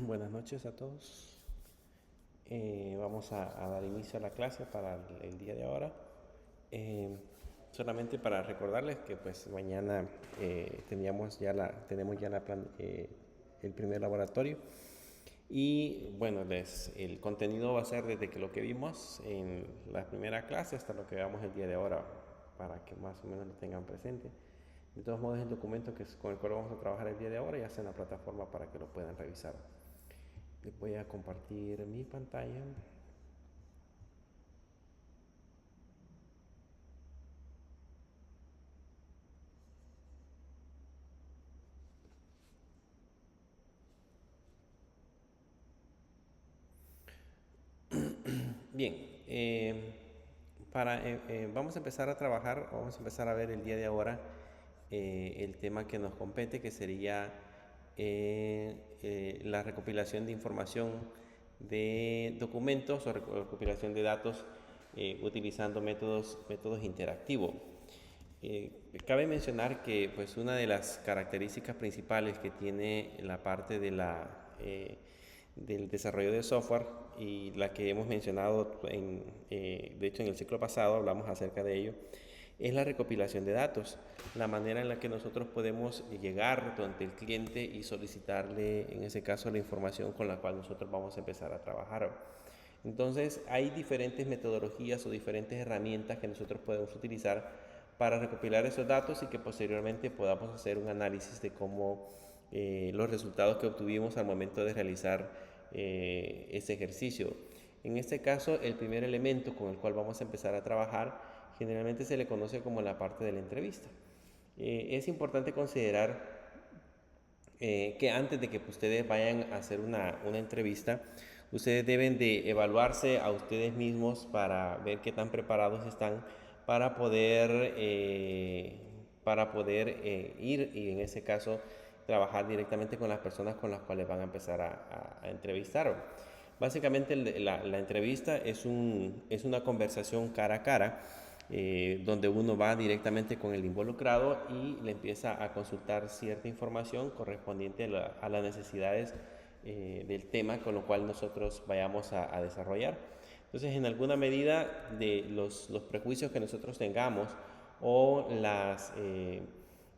Buenas noches a todos. Vamos a dar inicio a la clase para el día de ahora. Eh, Solamente para recordarles que pues mañana tenemos ya el primer laboratorio y bueno, el contenido va a ser desde que lo que vimos en la primera clase hasta lo que veamos el día de ahora para que más o menos lo tengan presente. De todos modos, el documento con el cual vamos a trabajar el día de ahora ya está en la plataforma para que lo puedan revisar. Les voy a compartir mi pantalla. Bien, vamos a empezar a trabajar, vamos a empezar a ver el día de ahora el tema que nos compete, que sería la recopilación de información de documentos o recopilación de datos utilizando métodos interactivos. Eh, Cabe mencionar que pues una de las características principales que tiene la parte del desarrollo de software y la que hemos mencionado de hecho en el ciclo pasado hablamos acerca de ello, es la recopilación de datos, la manera en la que nosotros podemos llegar ante el cliente y solicitarle, en ese caso, la información con la cual nosotros vamos a empezar a trabajar. Entonces, hay diferentes metodologías o diferentes herramientas que nosotros podemos utilizar para recopilar esos datos y que posteriormente podamos hacer un análisis de cómo los resultados que obtuvimos al momento de realizar ese ejercicio. En este caso, el primer elemento con el cual vamos a empezar a trabajar generalmente se le conoce como la parte de la entrevista. Es importante considerar que antes de que ustedes vayan a hacer una entrevista, ustedes deben de evaluarse a ustedes mismos para ver qué tan preparados están para poder ir y en ese caso trabajar directamente con las personas con las cuales van a empezar a entrevistar. Básicamente la entrevista es una conversación cara a cara donde uno va directamente con el involucrado y le empieza a consultar cierta información correspondiente a las necesidades del tema con lo cual nosotros vayamos a desarrollar. Entonces, en alguna medida de los prejuicios que nosotros tengamos o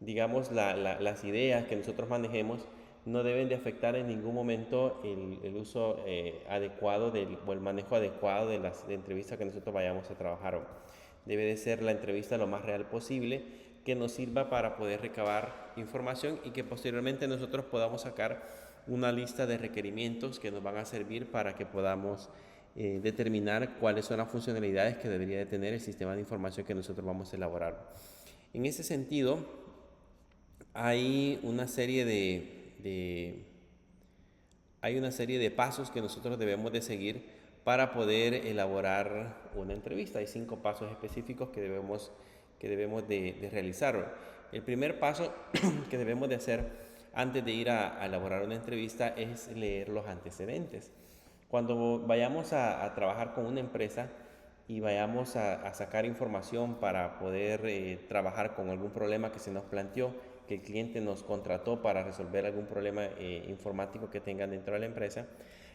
digamos, las ideas que nosotros manejemos no deben de afectar en ningún momento el uso adecuado o el manejo adecuado de entrevistas que nosotros vayamos a trabajar. Debe de ser la entrevista lo más real posible, que nos sirva para poder recabar información y que posteriormente nosotros podamos sacar una lista de requerimientos que nos van a servir para que podamos determinar cuáles son las funcionalidades que debería de tener el sistema de información que nosotros vamos a elaborar. En ese sentido, hay una serie hay una serie de pasos que nosotros debemos de seguir para poder elaborar una entrevista. Hay 5 pasos específicos que debemos de realizar. El primer paso que debemos de hacer antes de ir a elaborar una entrevista es leer los antecedentes. Cuando vayamos a trabajar con una empresa y vayamos a sacar información para poder trabajar con algún problema que se nos planteó, que el cliente nos contrató para resolver algún problema informático que tengan dentro de la empresa,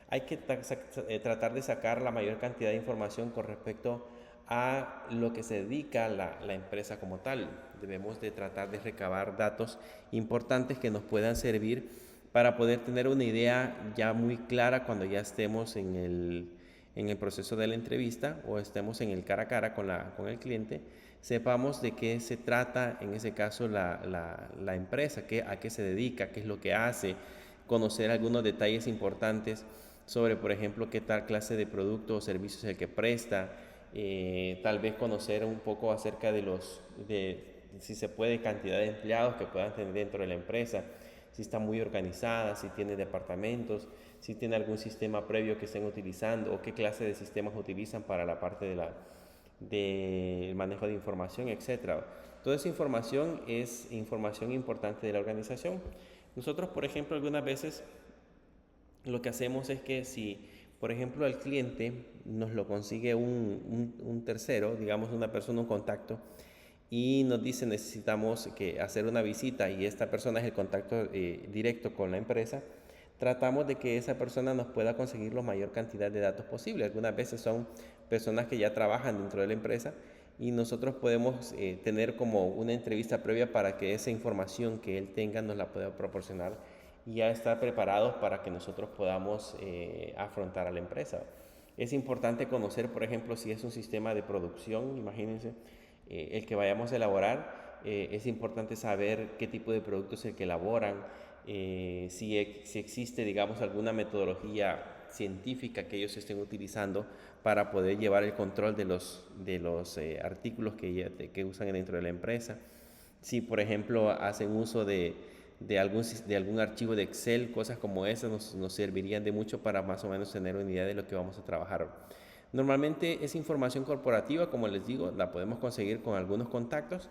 hay que tratar de sacar la mayor cantidad de información con respecto a lo que se dedica la empresa como tal. Debemos de tratar de recabar datos importantes que nos puedan servir para poder tener una idea ya muy clara cuando ya estemos en el proceso de la entrevista o estemos en el cara a cara con el cliente, sepamos de qué se trata en ese caso la empresa, a qué se dedica, qué es lo que hace, conocer algunos detalles importantes sobre, por ejemplo, qué tal clase de producto o servicio es el que presta, tal vez conocer un poco acerca si se puede, cantidad de empleados que puedan tener dentro de la empresa, si está muy organizada, si tiene departamentos, si tiene algún sistema previo que estén utilizando o qué clase de sistemas utilizan para la parte del manejo de información, etcétera. Toda esa información es información importante de la organización. Nosotros, por ejemplo, algunas veces lo que hacemos es que si, por ejemplo, al cliente nos lo consigue un tercero, digamos una persona, un contacto, y nos dice necesitamos hacer una visita y esta persona es el contacto directo con la empresa, tratamos de que esa persona nos pueda conseguir la mayor cantidad de datos posible. Algunas veces son personas que ya trabajan dentro de la empresa y nosotros podemos tener como una entrevista previa para que esa información que él tenga nos la pueda proporcionar y ya estar preparados para que nosotros podamos afrontar a la empresa. Es importante conocer, por ejemplo, si es un sistema de producción, imagínense, el que vayamos a elaborar. Es importante saber qué tipo de productos es el que elaboran, si existe, digamos, alguna metodología científica que ellos estén utilizando para poder llevar el control de los artículos que usan dentro de la empresa. Si, por ejemplo, hacen uso de algún archivo de Excel, cosas como esas nos servirían de mucho para más o menos tener una idea de lo que vamos a trabajar. Normalmente esa información corporativa, como les digo, la podemos conseguir con algunos contactos.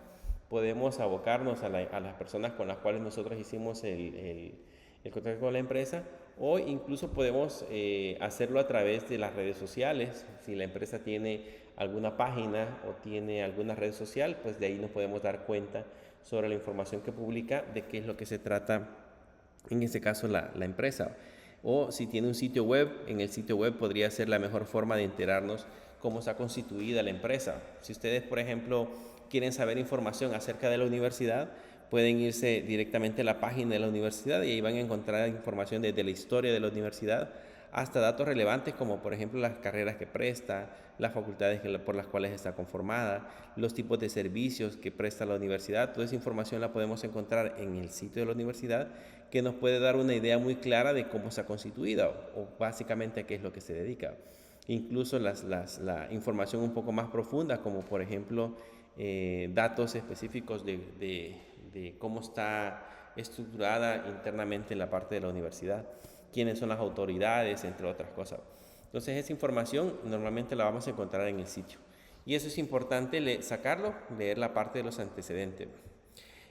Podemos abocarnos a las personas con las cuales nosotros hicimos el contacto con la empresa, o incluso podemos hacerlo a través de las redes sociales. Si la empresa tiene alguna página o tiene alguna red social, pues de ahí nos podemos dar cuenta sobre la información que publica, de qué es lo que se trata, en este caso la empresa. O si tiene un sitio web, en el sitio web podría ser la mejor forma de enterarnos cómo está constituida la empresa. Si ustedes, por ejemplo, quieren saber información acerca de la universidad, pueden irse directamente a la página de la universidad y ahí van a encontrar información desde la historia de la universidad hasta datos relevantes como por ejemplo las carreras que presta, las facultades por las cuales está conformada, los tipos de servicios que presta la universidad. Toda esa información la podemos encontrar en el sitio de la universidad, que nos puede dar una idea muy clara de cómo está constituida o básicamente a qué es lo que se dedica. Incluso la información un poco más profunda, como por ejemplo datos específicos de cómo está estructurada internamente la parte de la universidad, quiénes son las autoridades, entre otras cosas. Entonces esa información normalmente la vamos a encontrar en el sitio. Y eso es importante sacarlo, leer la parte de los antecedentes.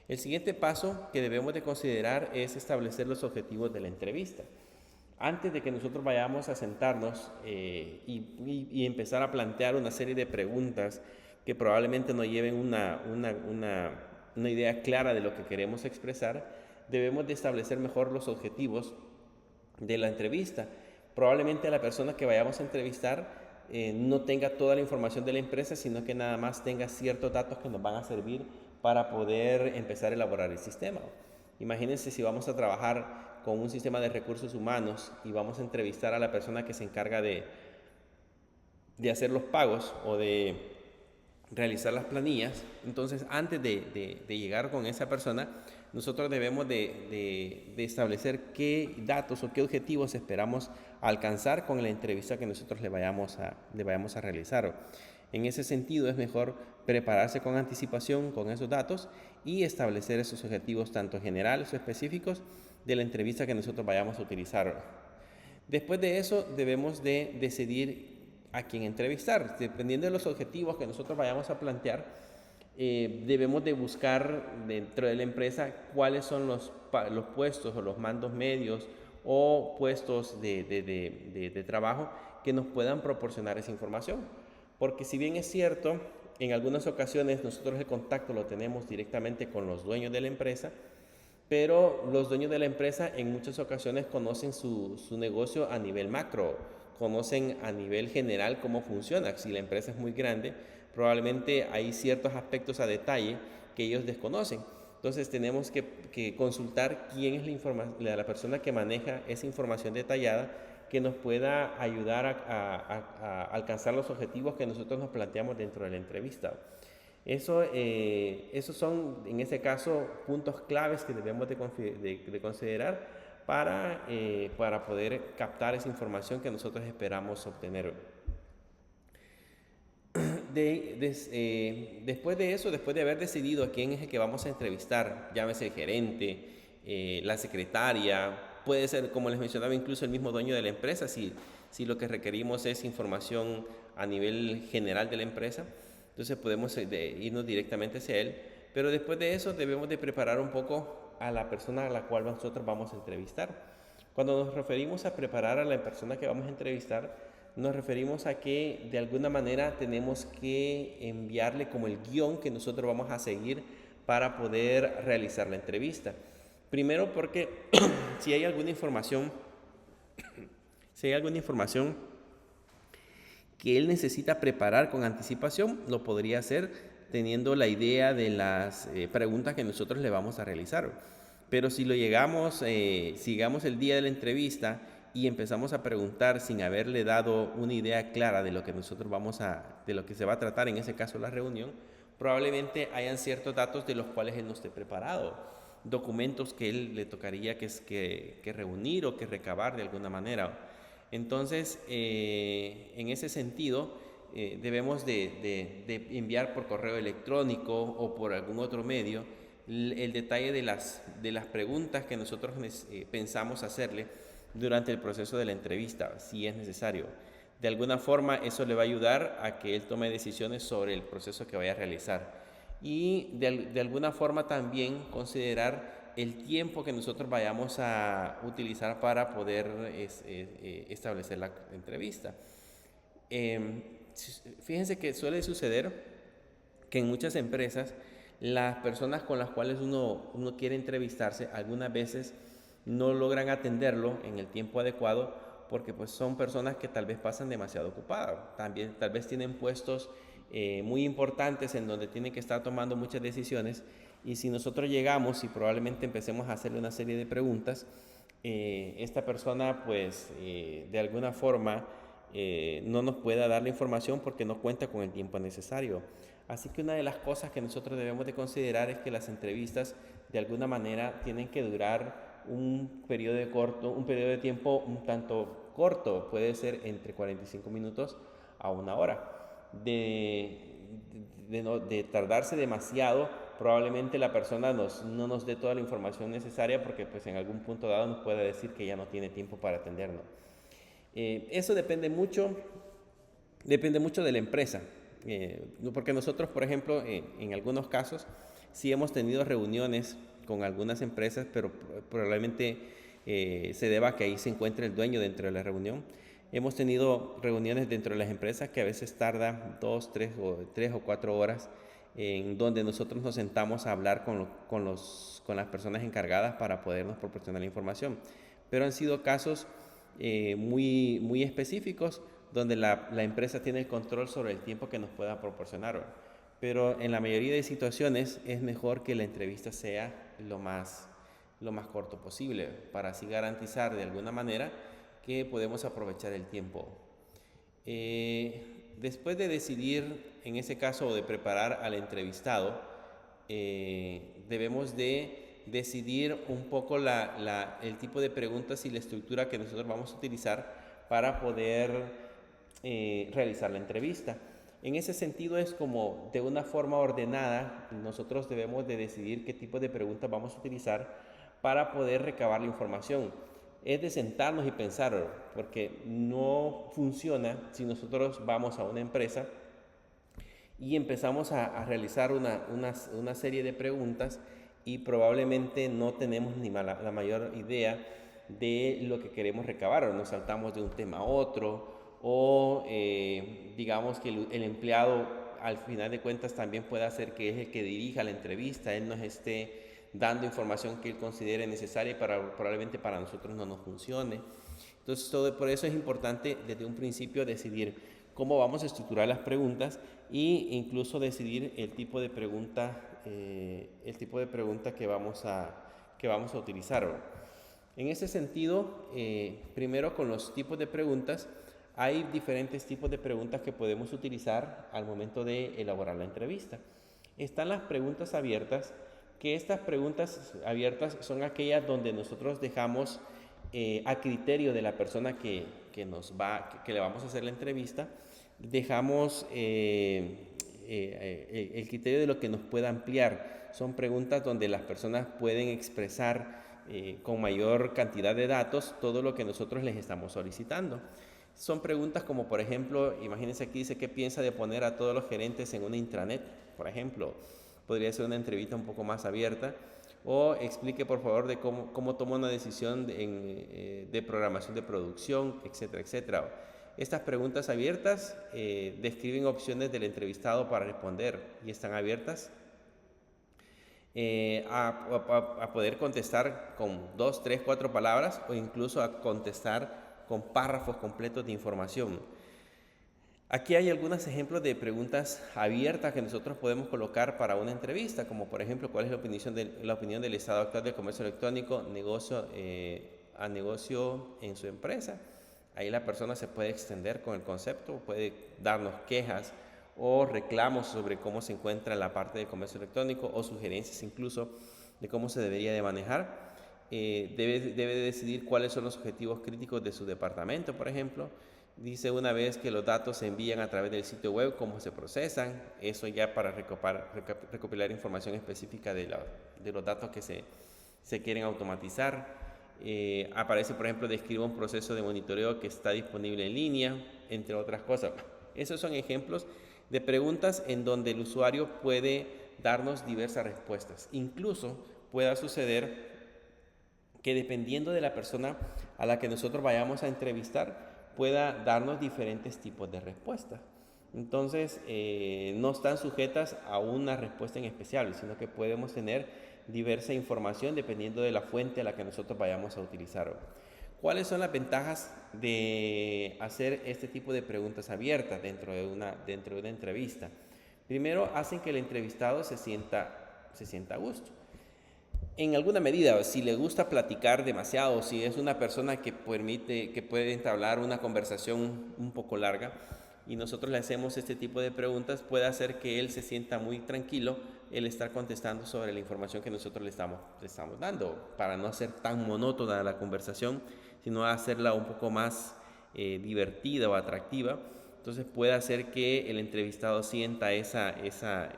El siguiente paso que debemos de considerar es establecer los objetivos de la entrevista. Antes de que nosotros vayamos a sentarnos y empezar a plantear una serie de preguntas que probablemente nos lleven una idea clara de lo que queremos expresar, debemos de establecer mejor los objetivos de la entrevista. Probablemente la persona que vayamos a entrevistar no tenga toda la información de la empresa, sino que nada más tenga ciertos datos que nos van a servir para poder empezar a elaborar el sistema. Imagínense si vamos a trabajar con un sistema de recursos humanos y vamos a entrevistar a la persona que se encarga de hacer los pagos o de realizar las planillas. Entonces, antes de llegar con esa persona, nosotros debemos de establecer qué datos o qué objetivos esperamos alcanzar con la entrevista que nosotros le vayamos a realizar. En ese sentido, es mejor prepararse con anticipación con esos datos y establecer esos objetivos tanto generales o específicos de la entrevista que nosotros vayamos a utilizar. Después de eso, debemos de decidir a quién entrevistar. Dependiendo de los objetivos que nosotros vayamos a plantear, debemos de buscar dentro de la empresa cuáles son los puestos o los mandos medios o puestos de trabajo que nos puedan proporcionar esa información. Porque si bien es cierto, en algunas ocasiones nosotros el contacto lo tenemos directamente con los dueños de la empresa, pero los dueños de la empresa en muchas ocasiones conocen su negocio a nivel macro, conocen a nivel general cómo funciona. Si la empresa es muy grande, probablemente hay ciertos aspectos a detalle que ellos desconocen. Entonces tenemos que consultar quién es la persona que maneja esa información detallada que nos pueda ayudar a alcanzar los objetivos que nosotros nos planteamos dentro de la entrevista. Esos son, en este caso, puntos claves que debemos de considerar para poder captar esa información que nosotros esperamos obtener. Después de eso, después de haber decidido a quién es el que vamos a entrevistar, llámese el gerente, la secretaria, puede ser, como les mencionaba, incluso el mismo dueño de la empresa, si lo que requerimos es información a nivel general de la empresa, entonces podemos irnos directamente hacia él. Pero después de eso debemos de preparar un poco a la persona a la cual nosotros vamos a entrevistar. Cuando nos referimos a preparar a la persona que vamos a entrevistar, nos referimos a que de alguna manera tenemos que enviarle como el guión que nosotros vamos a seguir para poder realizar la entrevista. Primero porque si hay alguna información Si hay alguna información que él necesita preparar con anticipación, lo podría hacer teniendo la idea de las preguntas que nosotros le vamos a realizar. Pero si sigamos el día de la entrevista y empezamos a preguntar sin haberle dado una idea clara de lo que de lo que se va a tratar, en ese caso la reunión, probablemente hayan ciertos datos de los cuales él no esté preparado, documentos que él le tocaría que reunir o que recabar de alguna manera. Entonces, en ese sentido, debemos de enviar por correo electrónico o por algún otro medio el detalle de las preguntas que nosotros pensamos hacerle durante el proceso de la entrevista, si es necesario. De alguna forma, eso le va a ayudar a que él tome decisiones sobre el proceso que vaya a realizar. Y de alguna forma también considerar el tiempo que nosotros vayamos a utilizar para poder establecer la entrevista. Fíjense que suele suceder que en muchas empresas las personas con las cuales uno quiere entrevistarse algunas veces no logran atenderlo en el tiempo adecuado porque pues son personas que tal vez pasan demasiado ocupadas, también tal vez tienen puestos muy importantes en donde tienen que estar tomando muchas decisiones, y si nosotros llegamos y probablemente empecemos a hacerle una serie de preguntas, esta persona pues de alguna forma no nos pueda dar la información porque no cuenta con el tiempo necesario. Así que una de las cosas que nosotros debemos de considerar es que las entrevistas de alguna manera tienen que durar un periodo de tiempo un tanto corto, puede ser entre 45 minutos a una hora. De tardarse demasiado, probablemente la persona no nos dé toda la información necesaria porque pues en algún punto dado nos puede decir que ya no tiene tiempo para atendernos. Eso depende mucho de la empresa, porque nosotros, por ejemplo, en algunos casos sí hemos tenido reuniones con algunas empresas, pero probablemente se deba a que ahí se encuentre el dueño dentro de la reunión. Hemos tenido reuniones dentro de las empresas que a veces tarda 2, 3 o 4 horas, en donde nosotros nos sentamos a hablar con las personas encargadas para podernos proporcionar la información. Pero han sido casos muy específicos donde la empresa tiene el control sobre el tiempo que nos pueda proporcionar. Pero en la mayoría de situaciones es mejor que la entrevista sea lo más corto posible para así garantizar de alguna manera que podemos aprovechar el tiempo. Después de decidir, en ese caso, o de preparar al entrevistado, debemos de decidir un poco el tipo de preguntas y la estructura que nosotros vamos a utilizar para poder realizar la entrevista. En ese sentido es como de una forma ordenada nosotros debemos de decidir qué tipo de preguntas vamos a utilizar para poder recabar la información. Es de sentarnos y pensar, porque no funciona si nosotros vamos a una empresa y empezamos a realizar una serie de preguntas y probablemente no tenemos ni la mayor idea de lo que queremos recabar, o nos saltamos de un tema a otro, o digamos que el empleado al final de cuentas también puede hacer que es el que dirija la entrevista, él nos esté dando información que él considere necesaria y probablemente para nosotros no nos funcione. Entonces, por eso es importante desde un principio decidir cómo vamos a estructurar las preguntas e incluso decidir el tipo de pregunta que vamos a utilizar. En ese sentido, primero con los tipos de preguntas, hay diferentes tipos de preguntas que podemos utilizar al momento de elaborar la entrevista. Están las preguntas abiertas, que estas preguntas abiertas son aquellas donde nosotros dejamos a criterio de la persona que le vamos a hacer la entrevista, dejamos el criterio de lo que nos pueda ampliar. Son preguntas donde las personas pueden expresar con mayor cantidad de datos todo lo que nosotros les estamos solicitando. Son preguntas como, por ejemplo, imagínense aquí dice qué piensa de poner a todos los gerentes en una intranet, por ejemplo. Podría ser una entrevista un poco más abierta. O explique por favor de cómo toma una decisión de programación de producción, etcétera, etcétera. Estas preguntas abiertas describen opciones del entrevistado para responder y están abiertas a poder contestar con 2, 3, 4 palabras o incluso a contestar con párrafos completos de información. Aquí hay algunos ejemplos de preguntas abiertas que nosotros podemos colocar para una entrevista, como por ejemplo, ¿cuál es la opinión del estado actual del comercio electrónico a negocio en su empresa? Ahí la persona se puede extender con el concepto, puede darnos quejas o reclamos sobre cómo se encuentra la parte del comercio electrónico o sugerencias incluso de cómo se debería de manejar. Debe decidir cuáles son los objetivos críticos de su departamento, por ejemplo. Dice una vez que los datos se envían a través del sitio web, cómo se procesan, eso ya para recopilar información específica de los datos que se quieren automatizar. Aparece, por ejemplo, describe un proceso de monitoreo que está disponible en línea, entre otras cosas. Esos son ejemplos de preguntas en donde el usuario puede darnos diversas respuestas. Incluso pueda suceder que dependiendo de la persona a la que nosotros vayamos a entrevistar, pueda darnos diferentes tipos de respuestas. Entonces, no están sujetas a una respuesta en especial, sino que podemos tener diversa información dependiendo de la fuente a la que nosotros vayamos a utilizar. ¿Cuáles son las ventajas de hacer este tipo de preguntas abiertas dentro de una entrevista? Primero, hacen que el entrevistado se sienta a gusto. En alguna medida, si le gusta platicar demasiado, si es una persona que puede entablar una conversación un poco larga y nosotros le hacemos este tipo de preguntas, puede hacer que él se sienta muy tranquilo el estar contestando sobre la información que nosotros le estamos dando, para no hacer tan monótona la conversación, sino hacerla un poco más divertida o atractiva. Entonces puede hacer que el entrevistado sienta esa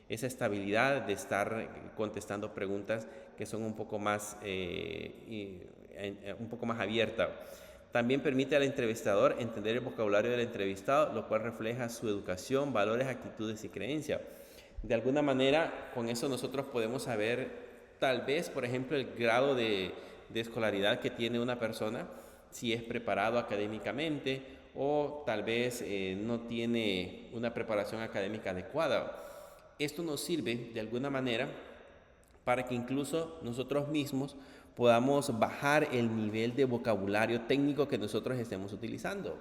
estabilidad de estar contestando preguntas que son un poco más abiertas. También permite al entrevistador entender el vocabulario del entrevistado, lo cual refleja su educación, valores, actitudes y creencias. De alguna manera, con eso nosotros podemos saber, tal vez, por ejemplo, el grado de escolaridad que tiene una persona, si es preparado académicamente o tal vez no tiene una preparación académica adecuada. Esto nos sirve de alguna manera para que incluso nosotros mismos podamos bajar el nivel de vocabulario técnico que nosotros estemos utilizando.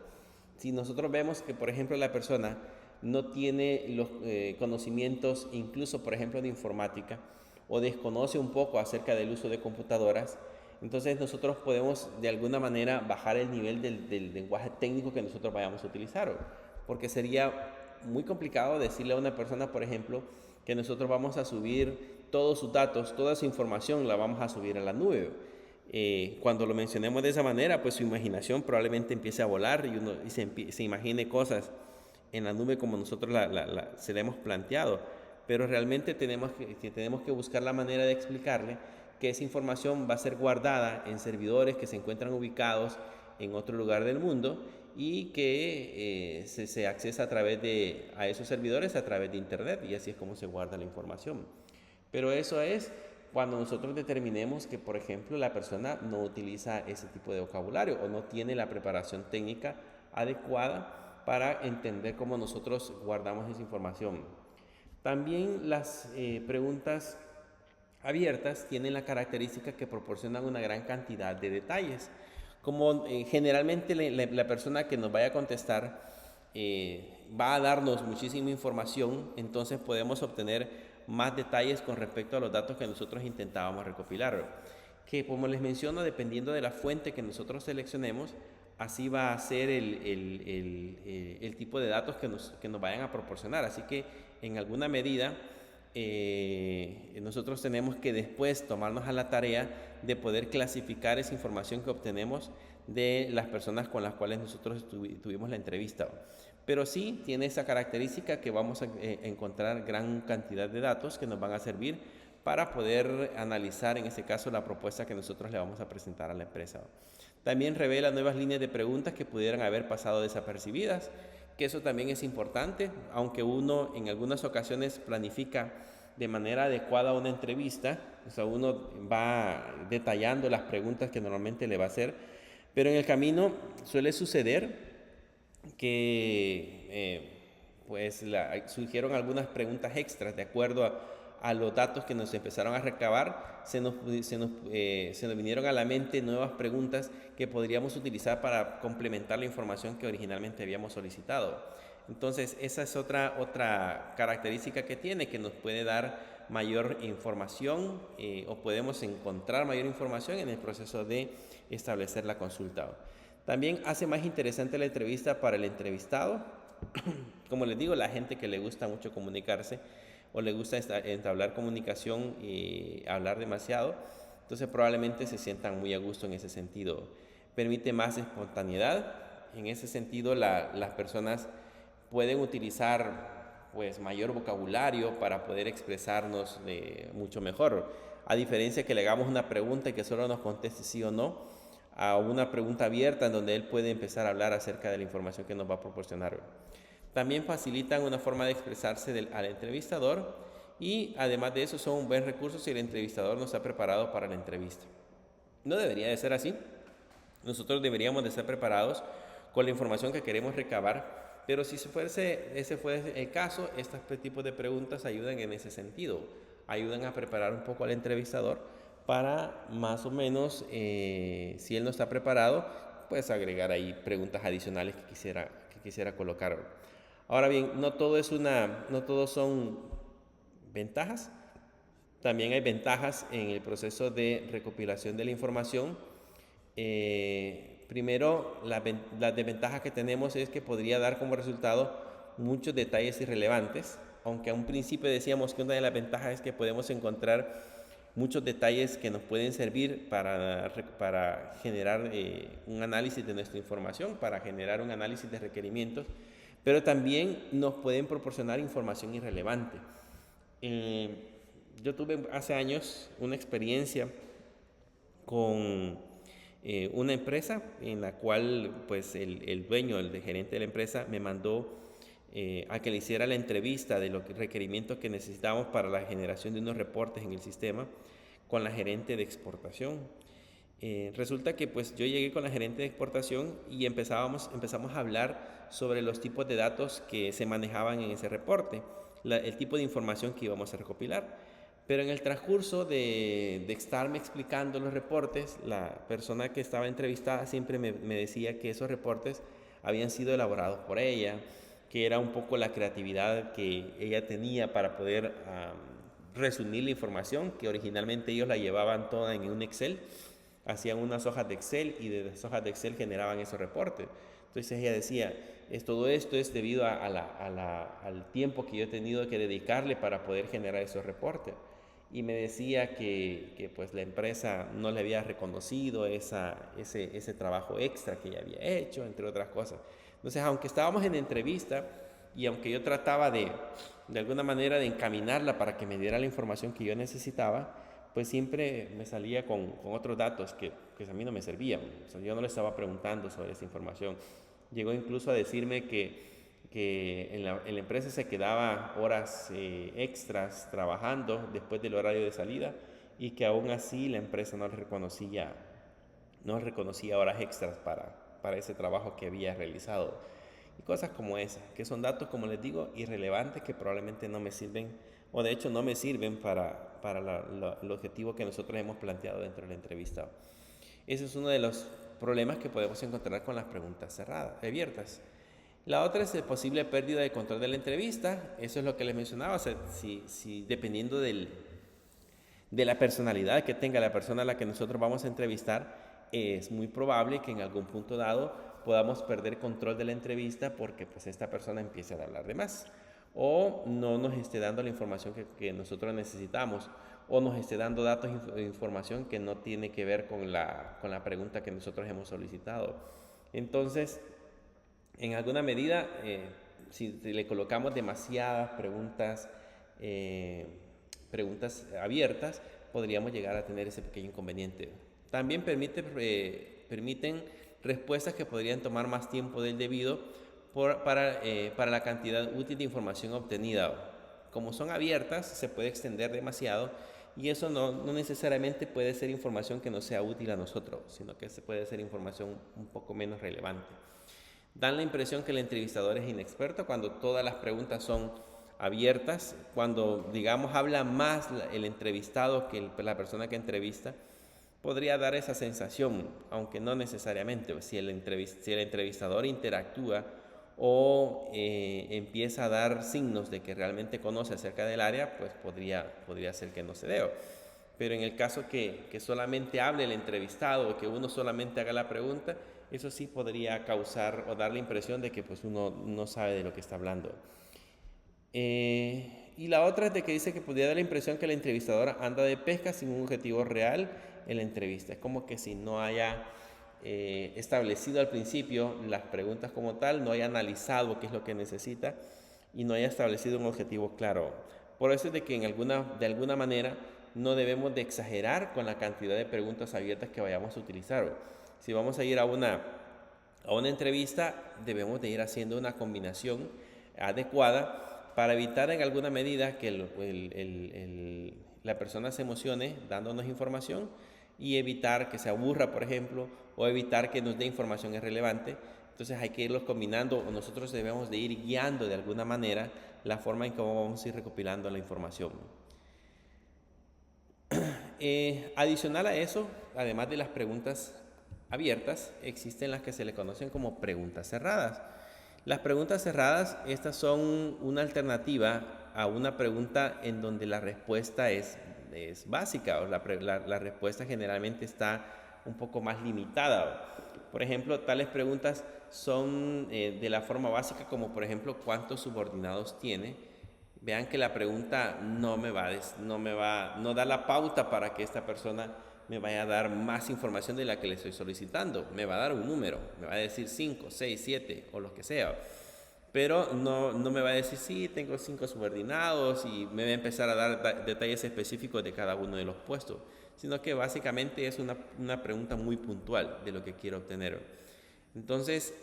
Si nosotros vemos que, por ejemplo, la persona no tiene los conocimientos, incluso, por ejemplo, de informática, o desconoce un poco acerca del uso de computadoras, entonces nosotros podemos de alguna manera bajar el nivel del lenguaje técnico que nosotros vayamos a utilizar, porque sería muy complicado decirle a una persona, por ejemplo, que nosotros vamos a subir todos sus datos, toda su información la vamos a subir a la nube. Cuando lo mencionemos de esa manera, pues su imaginación probablemente empiece a volar y se imagine cosas en la nube como nosotros se la hemos planteado. Pero realmente tenemos que buscar la manera de explicarle que esa información va a ser guardada en servidores que se encuentran ubicados en otro lugar del mundo y que se accesa a esos servidores a través de internet, y así es como se guarda la información. Pero eso es cuando nosotros determinemos que, por ejemplo, la persona no utiliza ese tipo de vocabulario o no tiene la preparación técnica adecuada para entender cómo nosotros guardamos esa información. También las preguntas abiertas tienen la característica que proporcionan una gran cantidad de detalles. Como generalmente la persona que nos vaya a contestar va a darnos muchísima información, entonces podemos obtener más detalles con respecto a los datos que nosotros intentábamos recopilar. Que, como les menciono, dependiendo de la fuente que nosotros seleccionemos, así va a ser el tipo de datos que nos vayan a proporcionar. Así que, en alguna medida, nosotros tenemos que después tomarnos a la tarea de poder clasificar esa información que obtenemos de las personas con las cuales nosotros tuvimos la entrevista. Pero sí tiene esa característica que vamos a encontrar gran cantidad de datos que nos van a servir para poder analizar, en ese caso, la propuesta que nosotros le vamos a presentar a la empresa. También revela nuevas líneas de preguntas que pudieran haber pasado desapercibidas, que eso también es importante, aunque uno en algunas ocasiones planifica de manera adecuada una entrevista, o sea, uno va detallando las preguntas que normalmente le va a hacer, pero en el camino suele suceder que surgieron algunas preguntas extras de acuerdo a los datos que nos empezaron a recabar, se nos vinieron a la mente nuevas preguntas que podríamos utilizar para complementar la información que originalmente habíamos solicitado. Entonces, esa es otra característica que tiene, que nos puede dar mayor información o podemos encontrar mayor información en el proceso de establecer la consulta. También hace más interesante la entrevista para el entrevistado. Como les digo, la gente que le gusta mucho comunicarse o le gusta entablar comunicación y hablar demasiado, entonces probablemente se sientan muy a gusto en ese sentido. Permite más espontaneidad. En ese sentido, las personas pueden utilizar pues mayor vocabulario para poder expresarnos mucho mejor. A diferencia que le hagamos una pregunta y que solo nos conteste sí o no, a una pregunta abierta en donde él puede empezar a hablar acerca de la información que nos va a proporcionar. También facilitan una forma de expresarse al entrevistador y además de eso son un buen recurso si el entrevistador no está preparado para la entrevista. No debería de ser así. Nosotros deberíamos de estar preparados con la información que queremos recabar, pero si ese fuese el caso, estos tipos de preguntas ayudan en ese sentido, ayudan a preparar un poco al entrevistador para más o menos, si él no está preparado, pues agregar ahí preguntas adicionales que quisiera colocar. Ahora bien, no todo son ventajas, también hay ventajas en el proceso de recopilación de la información. Primero, la desventaja que tenemos es que podría dar como resultado muchos detalles irrelevantes, aunque a un principio decíamos que una de las ventajas es que podemos encontrar muchos detalles que nos pueden servir para generar un análisis de nuestra información, para generar un análisis de requerimientos, pero también nos pueden proporcionar información irrelevante. Yo tuve hace años una experiencia con una empresa en la cual pues el dueño, el gerente de la empresa me mandó a que le hiciera la entrevista de los requerimientos que necesitábamos para la generación de unos reportes en el sistema con la gerente de exportación. Resulta que pues yo llegué con la gerente de exportación y empezamos a hablar sobre los tipos de datos que se manejaban en ese reporte, el tipo de información que íbamos a recopilar. Pero en el transcurso de estarme explicando los reportes, la persona que estaba entrevistada siempre me decía que esos reportes habían sido elaborados por ella, que era un poco la creatividad que ella tenía para poder resumir la información, que originalmente ellos la llevaban toda en un Excel, hacían unas hojas de Excel y de las hojas de Excel generaban esos reportes. Entonces ella decía, todo esto es debido al tiempo que yo he tenido que dedicarle para poder generar esos reportes. Y me decía que pues la empresa no le había reconocido ese trabajo extra que ella había hecho, entre otras cosas. Entonces, aunque estábamos en entrevista y aunque yo trataba de alguna manera de encaminarla para que me diera la información que yo necesitaba, pues siempre me salía con otros datos que a mí no me servían. O sea, yo no le estaba preguntando sobre esa información. Llegó incluso a decirme que en la empresa se quedaba horas extras trabajando después del horario de salida y que aún así la empresa no reconocía horas extras para ese trabajo que había realizado. Y cosas como esas, que son datos, como les digo, irrelevantes que probablemente no me sirven, o de hecho no me sirven para el objetivo que nosotros hemos planteado dentro de la entrevista. Ese es uno de los problemas que podemos encontrar con las preguntas abiertas. La otra es la posible pérdida de control de la entrevista. Eso es lo que les mencionaba. O sea, si dependiendo de la personalidad que tenga la persona a la que nosotros vamos a entrevistar, es muy probable que en algún punto dado podamos perder control de la entrevista porque pues esta persona empiece a hablar de más o no nos esté dando la información que nosotros necesitamos o nos esté dando datos e información que no tiene que ver con la pregunta que nosotros hemos solicitado. Entonces, en alguna medida, si le colocamos demasiadas preguntas abiertas, podríamos llegar a tener ese pequeño inconveniente. También permiten respuestas que podrían tomar más tiempo del debido para la cantidad útil de información obtenida. Como son abiertas, se puede extender demasiado y eso no necesariamente puede ser información que no sea útil a nosotros, sino que puede ser información un poco menos relevante. Dan la impresión que el entrevistador es inexperto cuando todas las preguntas son abiertas, cuando, digamos, habla más el entrevistado que la persona que entrevista, podría dar esa sensación, aunque no necesariamente. Si el entrevistador interactúa o empieza a dar signos de que realmente conoce acerca del área, pues podría ser que no se dé. Pero en el caso que solamente hable el entrevistado o que uno solamente haga la pregunta, eso sí podría causar o dar la impresión de que pues uno no sabe de lo que está hablando. Y la otra es de que dice que podría dar la impresión que el entrevistador anda de pesca sin un objetivo real en la entrevista. Es como que si no haya establecido al principio las preguntas como tal, no haya analizado qué es lo que necesita y no haya establecido un objetivo claro. Por eso es de que de alguna manera no debemos de exagerar con la cantidad de preguntas abiertas que vayamos a utilizar. Si vamos a ir a una entrevista, debemos de ir haciendo una combinación adecuada para evitar en alguna medida que la persona se emocione dándonos información y evitar que se aburra, por ejemplo, o evitar que nos dé información irrelevante. Entonces hay que irlos combinando, o nosotros debemos de ir guiando de alguna manera la forma en cómo vamos a ir recopilando la información. Adicional a eso, además de las preguntas abiertas, existen las que se le conocen como preguntas cerradas. Las preguntas cerradas, estas son una alternativa a una pregunta en donde la respuesta es básica, o la respuesta generalmente está un poco más limitada. Por ejemplo, tales preguntas son de la forma básica, como por ejemplo, ¿cuántos subordinados tiene? Vean que la pregunta no da la pauta para que esta persona me vaya a dar más información de la que le estoy solicitando. Me va a dar un número, me va a decir 5, 6, 7 o lo que sea. Pero no me va a decir, sí, tengo 5 subordinados y me va a empezar a dar detalles específicos de cada uno de los puestos, sino que básicamente es una pregunta muy puntual de lo que quiero obtener. Entonces,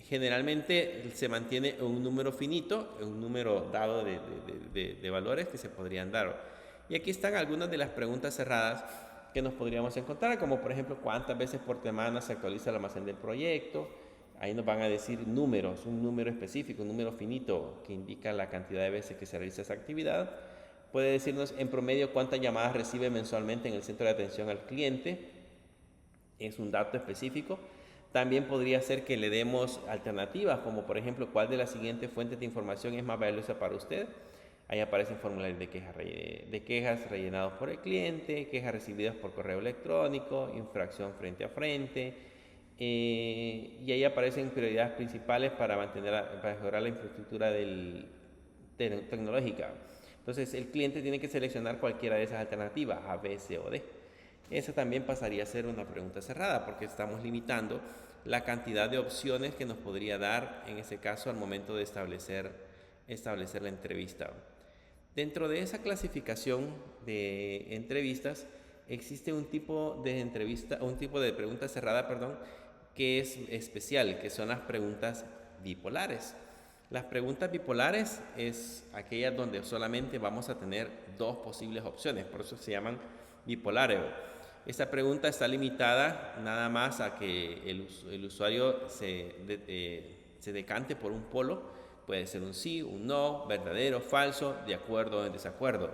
generalmente se mantiene un número finito, un número dado de valores que se podrían dar. Y aquí están algunas de las preguntas cerradas que nos podríamos encontrar, como por ejemplo, ¿cuántas veces por semana se actualiza el almacén del proyecto? Ahí nos van a decir números, un número específico, un número finito que indica la cantidad de veces que se realiza esa actividad. Puede decirnos en promedio cuántas llamadas recibe mensualmente en el centro de atención al cliente. Es un dato específico. También podría ser que le demos alternativas, como por ejemplo, ¿cuál de las siguientes fuentes de información es más valiosa para usted? Ahí aparecen formularios de quejas rellenados por el cliente, quejas recibidas por correo electrónico, infracción frente a frente, y ahí aparecen prioridades principales para mejorar la infraestructura tecnológica. Entonces el cliente tiene que seleccionar cualquiera de esas alternativas, A, B, C o D. Esa también pasaría a ser una pregunta cerrada porque estamos limitando la cantidad de opciones que nos podría dar en ese caso al momento de establecer la entrevista. Dentro de esa clasificación de entrevistas existe un tipo de pregunta cerrada, que es especial, que son las preguntas bipolares. Las preguntas bipolares es aquellas donde solamente vamos a tener dos posibles opciones, por eso se llaman bipolares. Esta pregunta está limitada nada más a que el usuario se decante por un polo. Puede ser un sí, un no, verdadero, falso, de acuerdo o en desacuerdo.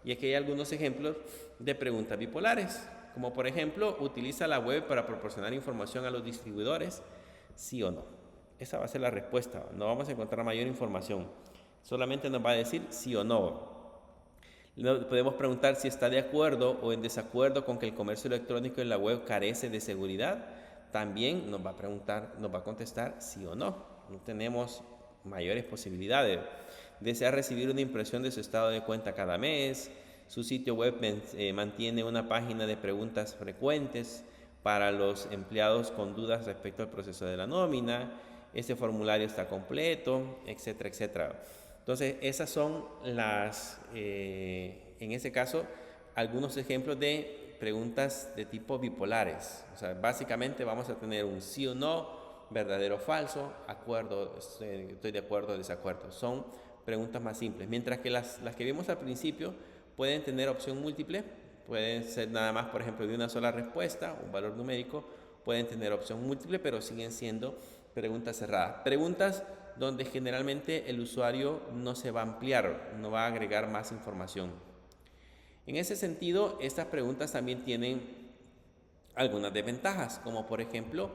Y aquí hay algunos ejemplos de preguntas bipolares, como por ejemplo, ¿utiliza la web para proporcionar información a los distribuidores? Sí o no. Esa va a ser la respuesta. No vamos a encontrar mayor información. Solamente nos va a decir sí o no. Podemos preguntar si está de acuerdo o en desacuerdo con que el comercio electrónico en la web carece de seguridad. También nos va a contestar sí o no. No tenemos mayores posibilidades. Desea recibir una impresión de su estado de cuenta cada mes. Su sitio web mantiene una página de preguntas frecuentes para los empleados con dudas respecto al proceso de la nómina. Este formulario está completo, etcétera, etcétera. Entonces, esas son en ese caso, algunos ejemplos de preguntas de tipo bipolares. O sea, básicamente vamos a tener un sí o no, verdadero o falso, acuerdo, estoy de acuerdo o desacuerdo. Son preguntas más simples. Mientras que las que vimos al principio pueden tener opción múltiple, pueden ser nada más, por ejemplo, de una sola respuesta, un valor numérico, pueden tener opción múltiple, pero siguen siendo preguntas cerradas. Preguntas donde generalmente el usuario no se va a ampliar, no va a agregar más información. En ese sentido, estas preguntas también tienen algunas desventajas, como por ejemplo,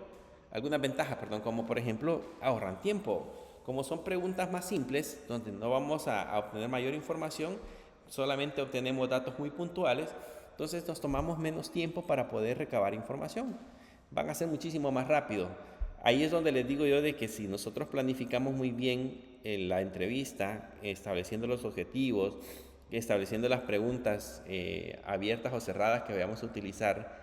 como por ejemplo ahorran tiempo. Como son preguntas más simples, donde no vamos a obtener mayor información, solamente obtenemos datos muy puntuales, entonces nos tomamos menos tiempo para poder recabar información. Van a ser muchísimo más rápido. Ahí es donde les digo yo de que si nosotros planificamos muy bien la entrevista, estableciendo los objetivos, estableciendo las preguntas abiertas o cerradas que vayamos a utilizar,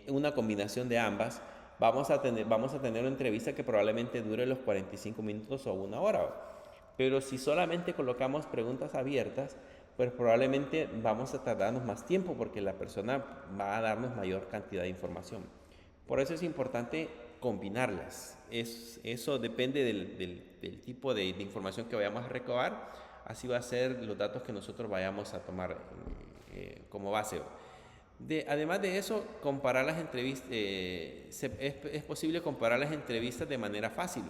una combinación de ambas, vamos a tener una entrevista que probablemente dure los 45 minutos o una hora. Pero si solamente colocamos preguntas abiertas, pues probablemente vamos a tardarnos más tiempo porque la persona va a darnos mayor cantidad de información. Por eso es importante combinarlas. Eso depende del tipo de información que vayamos a recabar. Así va a ser los datos que nosotros vayamos a tomar como base. Además de eso, comparar las entrevistas, es posible comparar las entrevistas de manera fácil.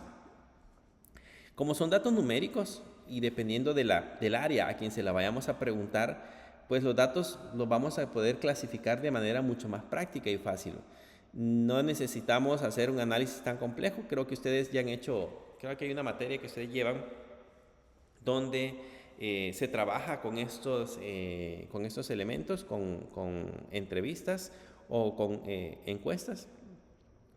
Como son datos numéricos y dependiendo del área a quien se la vayamos a preguntar, pues los datos los vamos a poder clasificar de manera mucho más práctica y fácil. No necesitamos hacer un análisis tan complejo. Creo que ustedes ya han hecho, creo que hay una materia que ustedes llevan donde se trabaja con estos elementos, con entrevistas o con encuestas.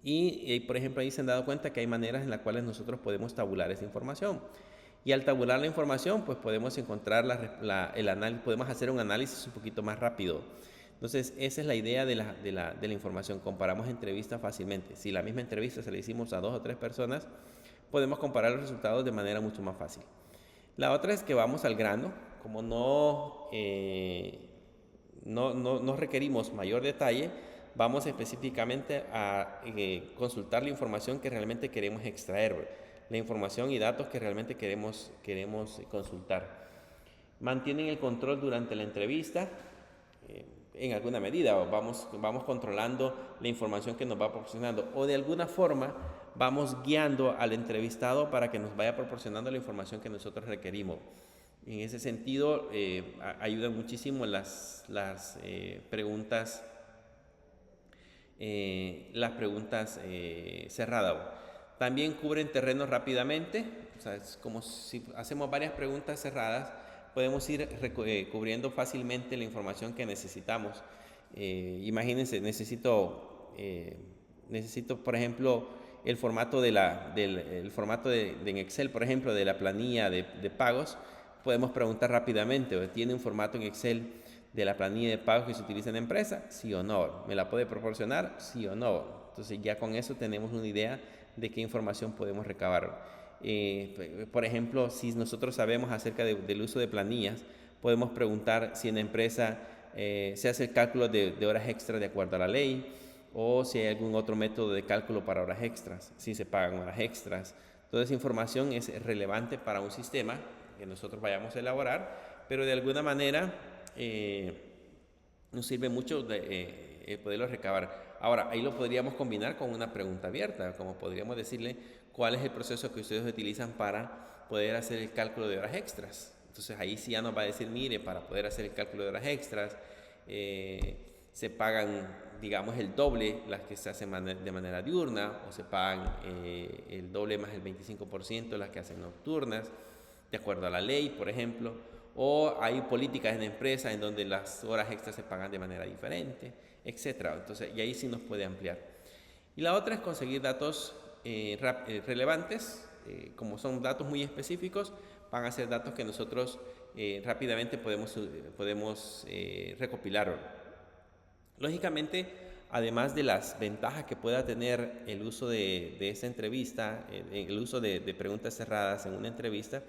Y por ejemplo, ahí se han dado cuenta que hay maneras en las cuales nosotros podemos tabular esa información. Y al tabular la información, pues podemos encontrar podemos hacer un análisis un poquito más rápido. Entonces, esa es la idea de la información. Comparamos entrevistas fácilmente. Si la misma entrevista se la hicimos a 2 o 3 personas, podemos comparar los resultados de manera mucho más fácil. La otra es que vamos al grano. Como no requerimos mayor detalle, vamos específicamente a consultar la información que realmente queremos extraer, la información y datos que realmente queremos consultar. Mantienen el control durante la entrevista, en alguna medida, vamos controlando la información que nos va proporcionando, o de alguna forma vamos guiando al entrevistado para que nos vaya proporcionando la información que nosotros requerimos. En ese sentido, ayudan muchísimo las preguntas cerradas. También cubren terreno rápidamente. O sea, es como si hacemos varias preguntas cerradas, podemos ir cubriendo fácilmente la información que necesitamos. Imagínense, necesito, por ejemplo, el formato en Excel, por ejemplo, de la planilla de pagos. Podemos preguntar rápidamente, ¿tiene un formato en Excel de la planilla de pagos que se utiliza en la empresa? ¿Sí o no? ¿Me la puede proporcionar? ¿Sí o no? Entonces ya con eso tenemos una idea de qué información podemos recabar. Por ejemplo, si nosotros sabemos acerca del uso de planillas, podemos preguntar si en la empresa se hace el cálculo de horas extras de acuerdo a la ley, o si hay algún otro método de cálculo para horas extras, si se pagan horas extras. Toda esa información es relevante para un sistema que nosotros vayamos a elaborar, pero de alguna manera nos sirve mucho poderlo recabar. Ahora, ahí lo podríamos combinar con una pregunta abierta, como podríamos decirle cuál es el proceso que ustedes utilizan para poder hacer el cálculo de horas extras. Entonces ahí sí ya nos va a decir, mire, para poder hacer el cálculo de horas extras, se pagan, digamos, el doble las que se hacen de manera diurna, o se pagan el doble más el 25% las que hacen nocturnas, de acuerdo a la ley, por ejemplo, o hay políticas en la empresa en donde las horas extras se pagan de manera diferente, etc. Entonces, y ahí sí nos puede ampliar. Y la otra es conseguir datos relevantes, como son datos muy específicos, van a ser datos que nosotros rápidamente podemos recopilar. Lógicamente, además de las ventajas que pueda tener el uso de esta entrevista, el uso de preguntas cerradas en una entrevista,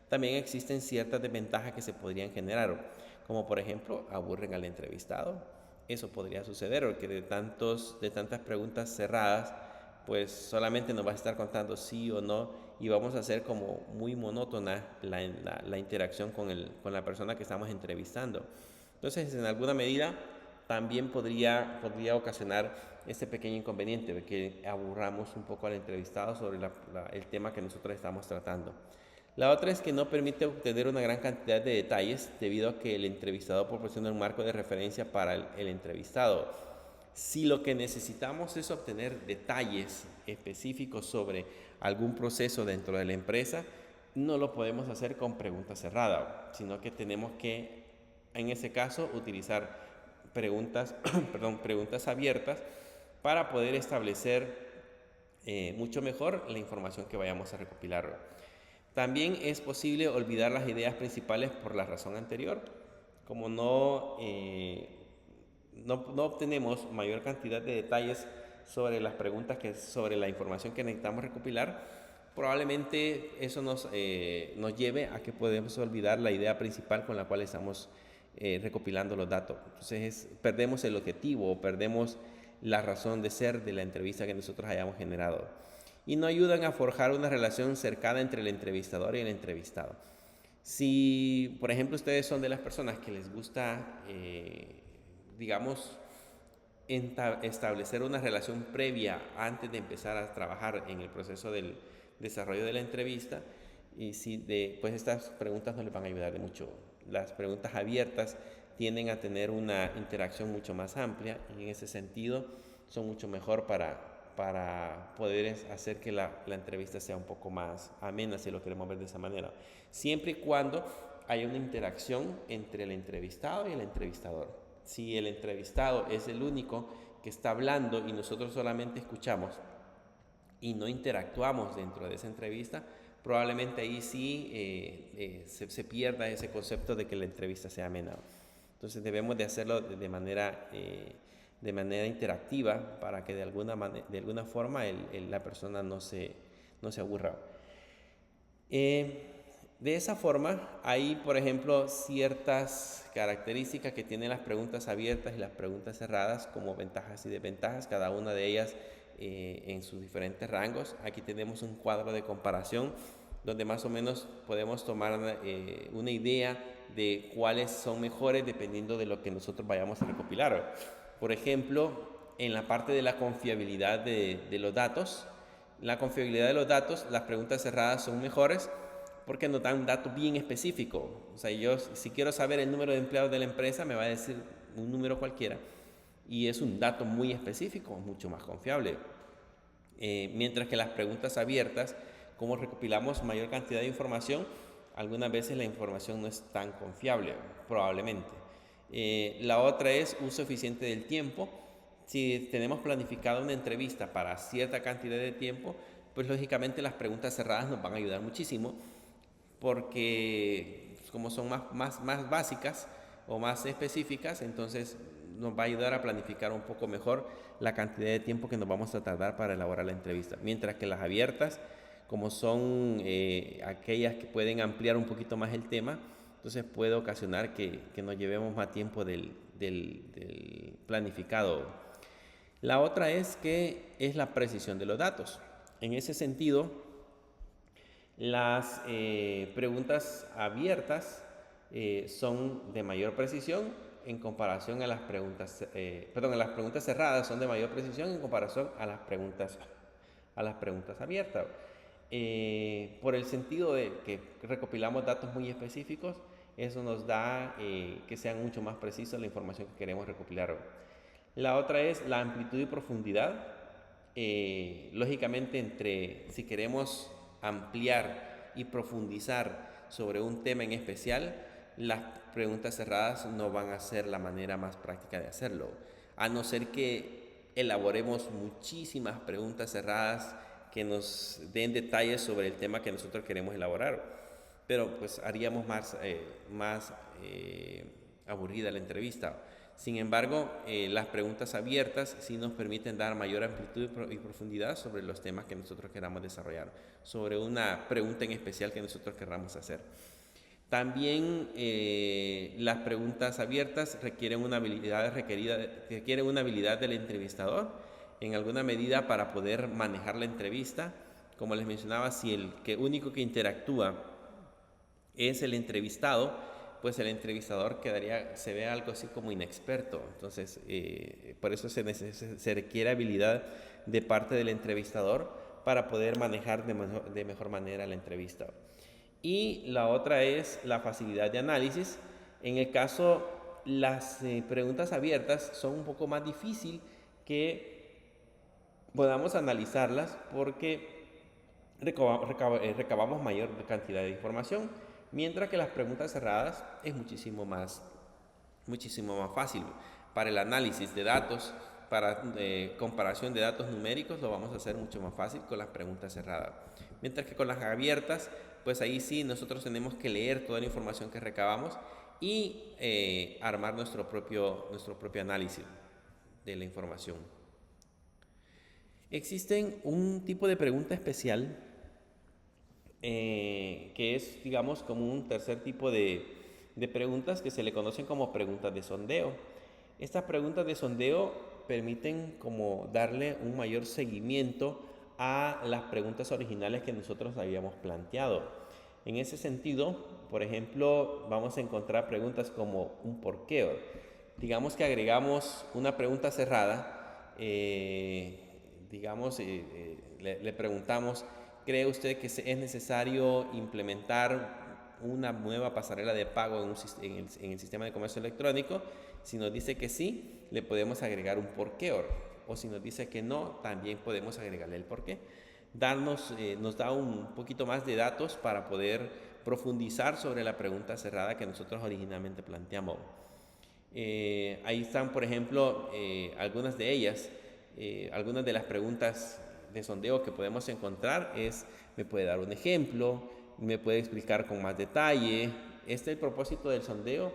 también existen ciertas desventajas que se podrían generar, como por ejemplo, aburren al entrevistado. Eso podría suceder, porque de tantas preguntas cerradas, pues solamente nos va a estar contando sí o no, y vamos a hacer como muy monótona la interacción con la persona que estamos entrevistando. Entonces, en alguna medida, también podría ocasionar este pequeño inconveniente de que aburramos un poco al entrevistado sobre el tema que nosotros estamos tratando. La otra es que no permite obtener una gran cantidad de detalles debido a que el entrevistador proporciona un marco de referencia para el entrevistado. Si lo que necesitamos es obtener detalles específicos sobre algún proceso dentro de la empresa, no lo podemos hacer con preguntas cerradas, sino que tenemos que, en ese caso, utilizar preguntas abiertas para poder establecer mucho mejor la información que vayamos a recopilar. También es posible olvidar las ideas principales por la razón anterior. Como no obtenemos mayor cantidad de detalles sobre las preguntas, sobre la información que necesitamos recopilar, probablemente eso nos lleve a que podemos olvidar la idea principal con la cual estamos recopilando los datos. Entonces perdemos el objetivo o perdemos la razón de ser de la entrevista que nosotros hayamos generado. Y no ayudan a forjar una relación cercana entre el entrevistador y el entrevistado. Si, por ejemplo, ustedes son de las personas que les gusta, digamos, establecer una relación previa antes de empezar a trabajar en el proceso del desarrollo de la entrevista, y pues estas preguntas no les van a ayudar de mucho. Las preguntas abiertas tienden a tener una interacción mucho más amplia y en ese sentido son mucho mejor para poder hacer que la entrevista sea un poco más amena, si lo queremos ver de esa manera, siempre y cuando haya una interacción entre el entrevistado y el entrevistador. Si el entrevistado es el único que está hablando y nosotros solamente escuchamos y no interactuamos dentro de esa entrevista, probablemente ahí sí se pierda ese concepto de que la entrevista sea amena. Entonces debemos de hacerlo de manera interactiva para que de alguna forma la persona no se aburra. De esa forma, hay, por ejemplo, ciertas características que tienen las preguntas abiertas y las preguntas cerradas como ventajas y desventajas, cada una de ellas en sus diferentes rangos. Aquí tenemos un cuadro de comparación donde más o menos podemos tomar una idea de cuáles son mejores dependiendo de lo que nosotros vayamos a recopilar. Por ejemplo, en la parte de la confiabilidad de los datos, las preguntas cerradas son mejores porque nos dan un dato bien específico. O sea, yo si quiero saber el número de empleados de la empresa, me va a decir un número cualquiera y es un dato muy específico, mucho más confiable. Mientras que las preguntas abiertas, como recopilamos mayor cantidad de información, algunas veces la información no es tan confiable, probablemente. La otra es uso eficiente del tiempo. Si tenemos planificada una entrevista para cierta cantidad de tiempo, pues lógicamente las preguntas cerradas nos van a ayudar muchísimo porque como son más básicas o más específicas, entonces nos va a ayudar a planificar un poco mejor la cantidad de tiempo que nos vamos a tardar para elaborar la entrevista. Mientras que las abiertas, como son aquellas que pueden ampliar un poquito más el tema, entonces puede ocasionar que nos llevemos más tiempo del planificado. La otra es la precisión de los datos. En ese sentido, las preguntas abiertas son de mayor precisión en comparación a las preguntas, las preguntas cerradas son de mayor precisión en comparación a las preguntas abiertas. Por el sentido de que recopilamos datos muy específicos, eso nos da que sean mucho más precisos la información que queremos recopilar. La otra es la amplitud y profundidad. Lógicamente, si queremos ampliar y profundizar sobre un tema en especial, las preguntas cerradas no van a ser la manera más práctica de hacerlo, a no ser que elaboremos muchísimas preguntas cerradas que nos den detalles sobre el tema que nosotros queremos elaborar, pero pues haríamos más aburrida la entrevista. Sin embargo, las preguntas abiertas sí nos permiten dar mayor amplitud y profundidad sobre los temas que nosotros queramos desarrollar, sobre una pregunta en especial que nosotros queramos hacer. También las preguntas abiertas requieren una habilidad del entrevistador en alguna medida para poder manejar la entrevista. Como les mencionaba, si el único que interactúa es el entrevistado, pues el entrevistador se ve algo así como inexperto. Entonces, por eso se requiere habilidad de parte del entrevistador para poder manejar de mejor manera la entrevista. Y la otra es la facilidad de análisis. En el caso, las preguntas abiertas son un poco más difícil que podamos analizarlas porque recabamos mayor cantidad de información, mientras que las preguntas cerradas es muchísimo más fácil. Para el análisis de datos, para comparación de datos numéricos, lo vamos a hacer mucho más fácil con las preguntas cerradas. Mientras que con las abiertas, pues ahí sí nosotros tenemos que leer toda la información que recabamos y armar nuestro propio análisis de la información. Existen un tipo de pregunta especial que es, digamos, como un tercer tipo de preguntas que se le conocen como preguntas de sondeo. Estas preguntas de sondeo permiten como darle un mayor seguimiento a las preguntas originales que nosotros habíamos planteado. En ese sentido, por ejemplo, vamos a encontrar preguntas como un por qué. Digamos que agregamos una pregunta cerrada, le preguntamos: ¿cree usted que es necesario implementar una nueva pasarela de pago en el sistema de comercio electrónico? Si nos dice que sí, le podemos agregar un por qué. O si nos dice que no, también podemos agregarle el por qué. Nos da un poquito más de datos para poder profundizar sobre la pregunta cerrada que nosotros originalmente planteamos. Ahí están, por ejemplo, algunas de ellas. Algunas de las preguntas de sondeo que podemos encontrar es: ¿me puede dar un ejemplo? ¿Me puede explicar con más detalle? El propósito del sondeo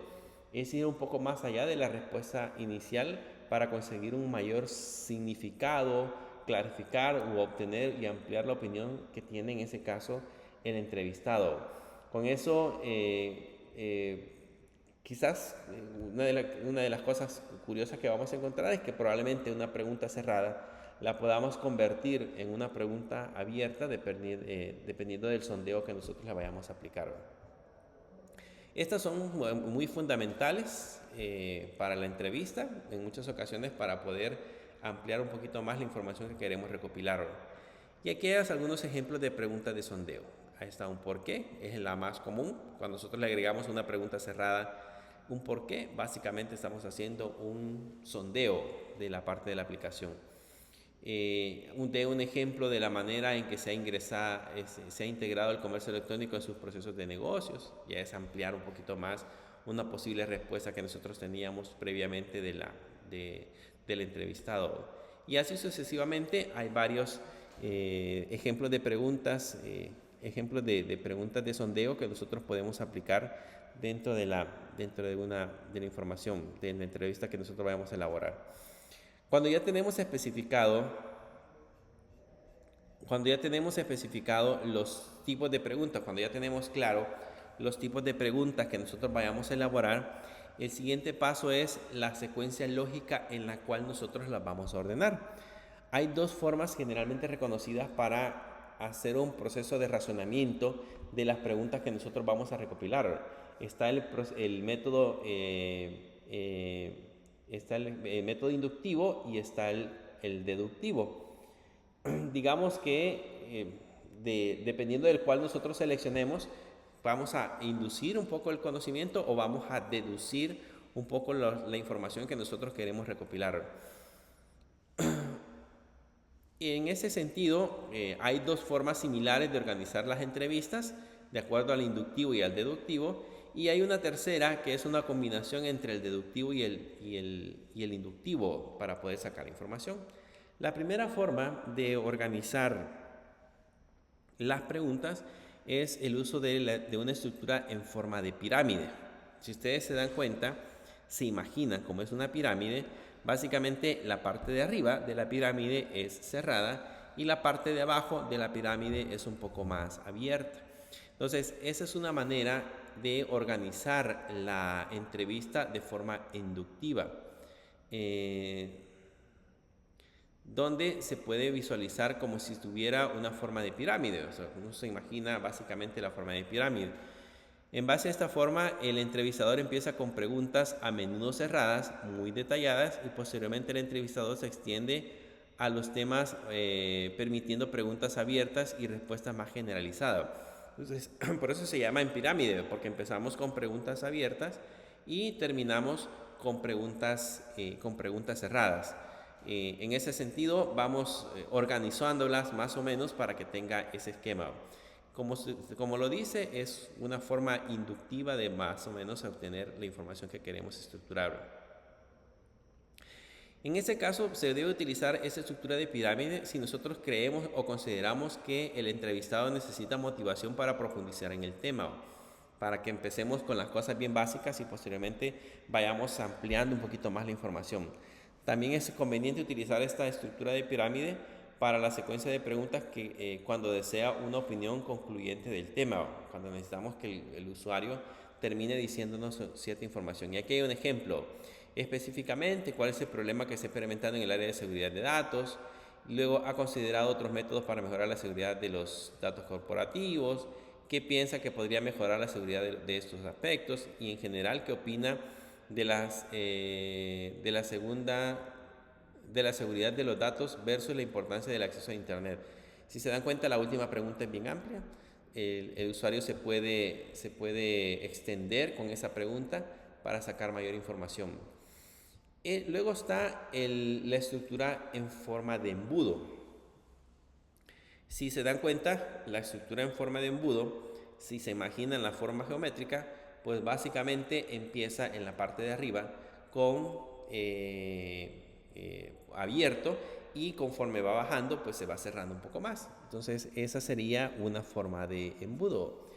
es ir un poco más allá de la respuesta inicial para conseguir un mayor significado, clarificar u obtener y ampliar la opinión que tiene en ese caso el entrevistado. Con eso, quizás una de las cosas curiosas que vamos a encontrar es que probablemente una pregunta cerrada la podamos convertir en una pregunta abierta dependiendo del sondeo que nosotros le vayamos a aplicar. Estas son muy fundamentales para la entrevista, en muchas ocasiones para poder ampliar un poquito más la información que queremos recopilar. Y aquí hay algunos ejemplos de preguntas de sondeo. Ahí está un por qué, es la más común. Cuando nosotros le agregamos una pregunta cerrada, un por qué, básicamente estamos haciendo un sondeo de la parte de la aplicación. Un ejemplo de la manera en que se ha integrado el comercio electrónico en sus procesos de negocios. Ya es ampliar un poquito más una posible respuesta que nosotros teníamos previamente del entrevistado. Y así sucesivamente hay varios ejemplos de preguntas, preguntas de sondeo que nosotros podemos aplicar dentro de la información de la entrevista que nosotros vayamos a elaborar. Cuando ya tenemos especificado los tipos de preguntas, cuando ya tenemos claro los tipos de preguntas que nosotros vayamos a elaborar, el siguiente paso es la secuencia lógica en la cual nosotros las vamos a ordenar. Hay dos formas generalmente reconocidas para hacer un proceso de razonamiento de las preguntas que nosotros vamos a recopilar. Está el método inductivo y está el deductivo. Digamos que dependiendo del cual nosotros seleccionemos, vamos a inducir un poco el conocimiento o vamos a deducir un poco la información que nosotros queremos recopilar. En ese sentido, hay dos formas similares de organizar las entrevistas, de acuerdo al inductivo y al deductivo, y hay una tercera que es una combinación entre el deductivo y el inductivo para poder sacar información. La primera forma de organizar las preguntas es el uso de una estructura en forma de pirámide. Si ustedes se dan cuenta, se imaginan cómo es una pirámide. Básicamente la parte de arriba de la pirámide es cerrada y la parte de abajo de la pirámide es un poco más abierta. Entonces, esa es una manera de organizar la entrevista de forma inductiva, donde se puede visualizar como si tuviera una forma de pirámide. O sea, uno se imagina básicamente la forma de pirámide. En base a esta forma, el entrevistador empieza con preguntas a menudo cerradas, muy detalladas, y posteriormente el entrevistador se extiende a los temas permitiendo preguntas abiertas y respuestas más generalizadas. Entonces, por eso se llama en pirámide, porque empezamos con preguntas abiertas y terminamos con preguntas cerradas. En ese sentido, vamos organizándolas más o menos para que tenga ese esquema. Como lo dice, es una forma inductiva de más o menos obtener la información que queremos estructurar. En ese caso, se debe utilizar esa estructura de pirámide si nosotros creemos o consideramos que el entrevistado necesita motivación para profundizar en el tema, para que empecemos con las cosas bien básicas y posteriormente vayamos ampliando un poquito más la información. También es conveniente utilizar esta estructura de pirámide para la secuencia de preguntas que cuando desea una opinión concluyente del tema, cuando necesitamos que el usuario termine diciéndonos cierta información. Y aquí hay un ejemplo. Específicamente, cuál es el problema que se ha experimentado en el área de seguridad de datos. Luego ha considerado otros métodos para mejorar la seguridad de los datos corporativos. ¿Qué piensa que podría mejorar la seguridad de estos aspectos? Y en general, ¿qué opina de la seguridad de los datos versus la importancia del acceso a Internet? Si se dan cuenta, la última pregunta es bien amplia. El usuario se puede extender con esa pregunta para sacar mayor información. Luego está la estructura en forma de embudo. Si se dan cuenta, la estructura en forma de embudo, si se imaginan la forma geométrica, pues básicamente empieza en la parte de arriba con abierto y conforme va bajando, pues se va cerrando un poco más. Entonces, esa sería una forma de embudo.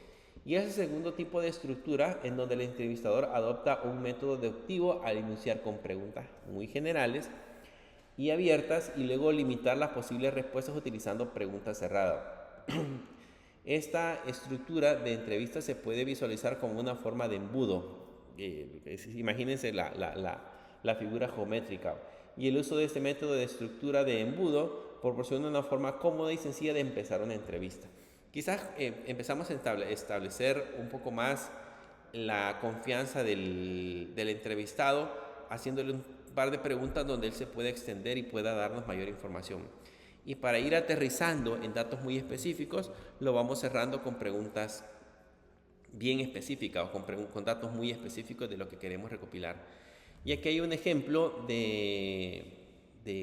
Y ese segundo tipo de estructura en donde el entrevistador adopta un método deductivo al iniciar con preguntas muy generales y abiertas y luego limitar las posibles respuestas utilizando preguntas cerradas. Esta estructura de entrevista se puede visualizar como una forma de embudo. Imagínense la figura geométrica. Y el uso de este método de estructura de embudo proporciona una forma cómoda y sencilla de empezar una entrevista. Quizás empezamos a establecer un poco más la confianza del entrevistado, haciéndole un par de preguntas donde él se pueda extender y pueda darnos mayor información. Y para ir aterrizando en datos muy específicos, lo vamos cerrando con preguntas bien específicas o con datos muy específicos de lo que queremos recopilar. Y aquí hay un ejemplo de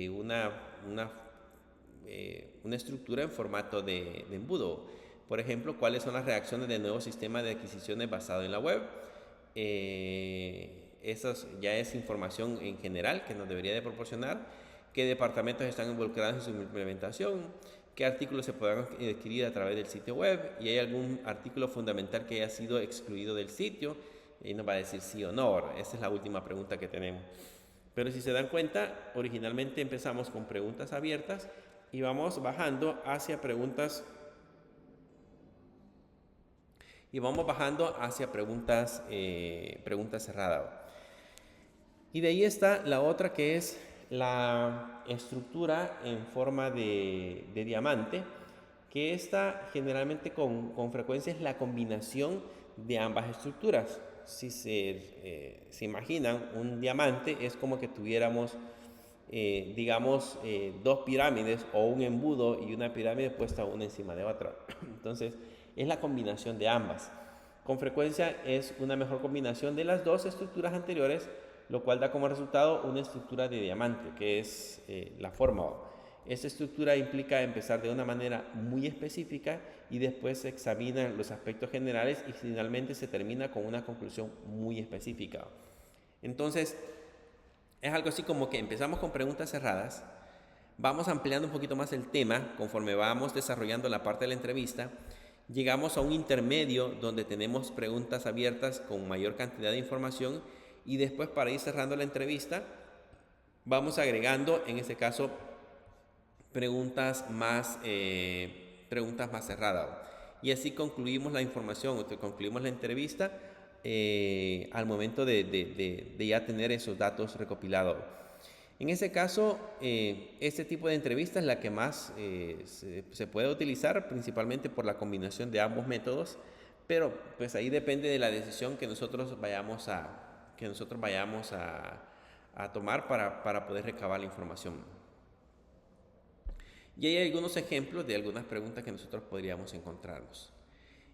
una estructura en formato de embudo. Por ejemplo, cuáles son las reacciones del nuevo sistema de adquisiciones basado en la web. Esa ya es información en general que nos debería de proporcionar. ¿Qué departamentos están involucrados en su implementación? ¿Qué artículos se podrán adquirir a través del sitio web? ¿Y hay algún artículo fundamental que haya sido excluido del sitio? Y nos va a decir sí o no. Esa es la última pregunta que tenemos. Pero si se dan cuenta, originalmente empezamos con preguntas abiertas y vamos bajando hacia preguntas cerradas. Y de ahí está la otra, que es la estructura en forma de diamante, que esta generalmente con frecuencia es la combinación de ambas estructuras. Si se imaginan, un diamante es como que tuviéramos dos pirámides o un embudo y una pirámide puesta una encima de otra. Entonces es la combinación de ambas. Con frecuencia es una mejor combinación de las dos estructuras anteriores, lo cual da como resultado una estructura de diamante, que es la forma. Esta estructura implica empezar de una manera muy específica y después se examinan los aspectos generales y finalmente se termina con una conclusión muy específica. Entonces, es algo así como que empezamos con preguntas cerradas, vamos ampliando un poquito más el tema conforme vamos desarrollando la parte de la entrevista, llegamos a un intermedio donde tenemos preguntas abiertas con mayor cantidad de información y después, para ir cerrando la entrevista, vamos agregando, en este caso, preguntas más cerradas. Y así concluimos la información, concluimos la entrevista al momento de ya tener esos datos recopilados. En ese caso, este tipo de entrevista es la que más se puede utilizar, principalmente por la combinación de ambos métodos, Pero pues ahí depende de la decisión que nosotros vayamos a tomar para poder recabar la información. Y hay algunos ejemplos de algunas preguntas que nosotros podríamos encontrarnos.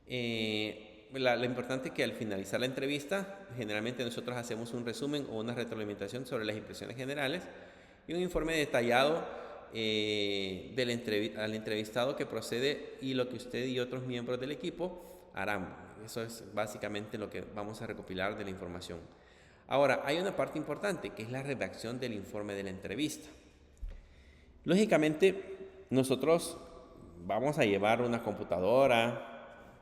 Lo importante es que al finalizar la entrevista, generalmente nosotros hacemos un resumen o una retroalimentación sobre las impresiones generales y un informe detallado al entrevistado que procede y lo que usted y otros miembros del equipo harán. Eso es básicamente lo que vamos a recopilar de la información. Ahora, hay una parte importante que es la redacción del informe de la entrevista. Lógicamente, nosotros vamos a llevar una computadora,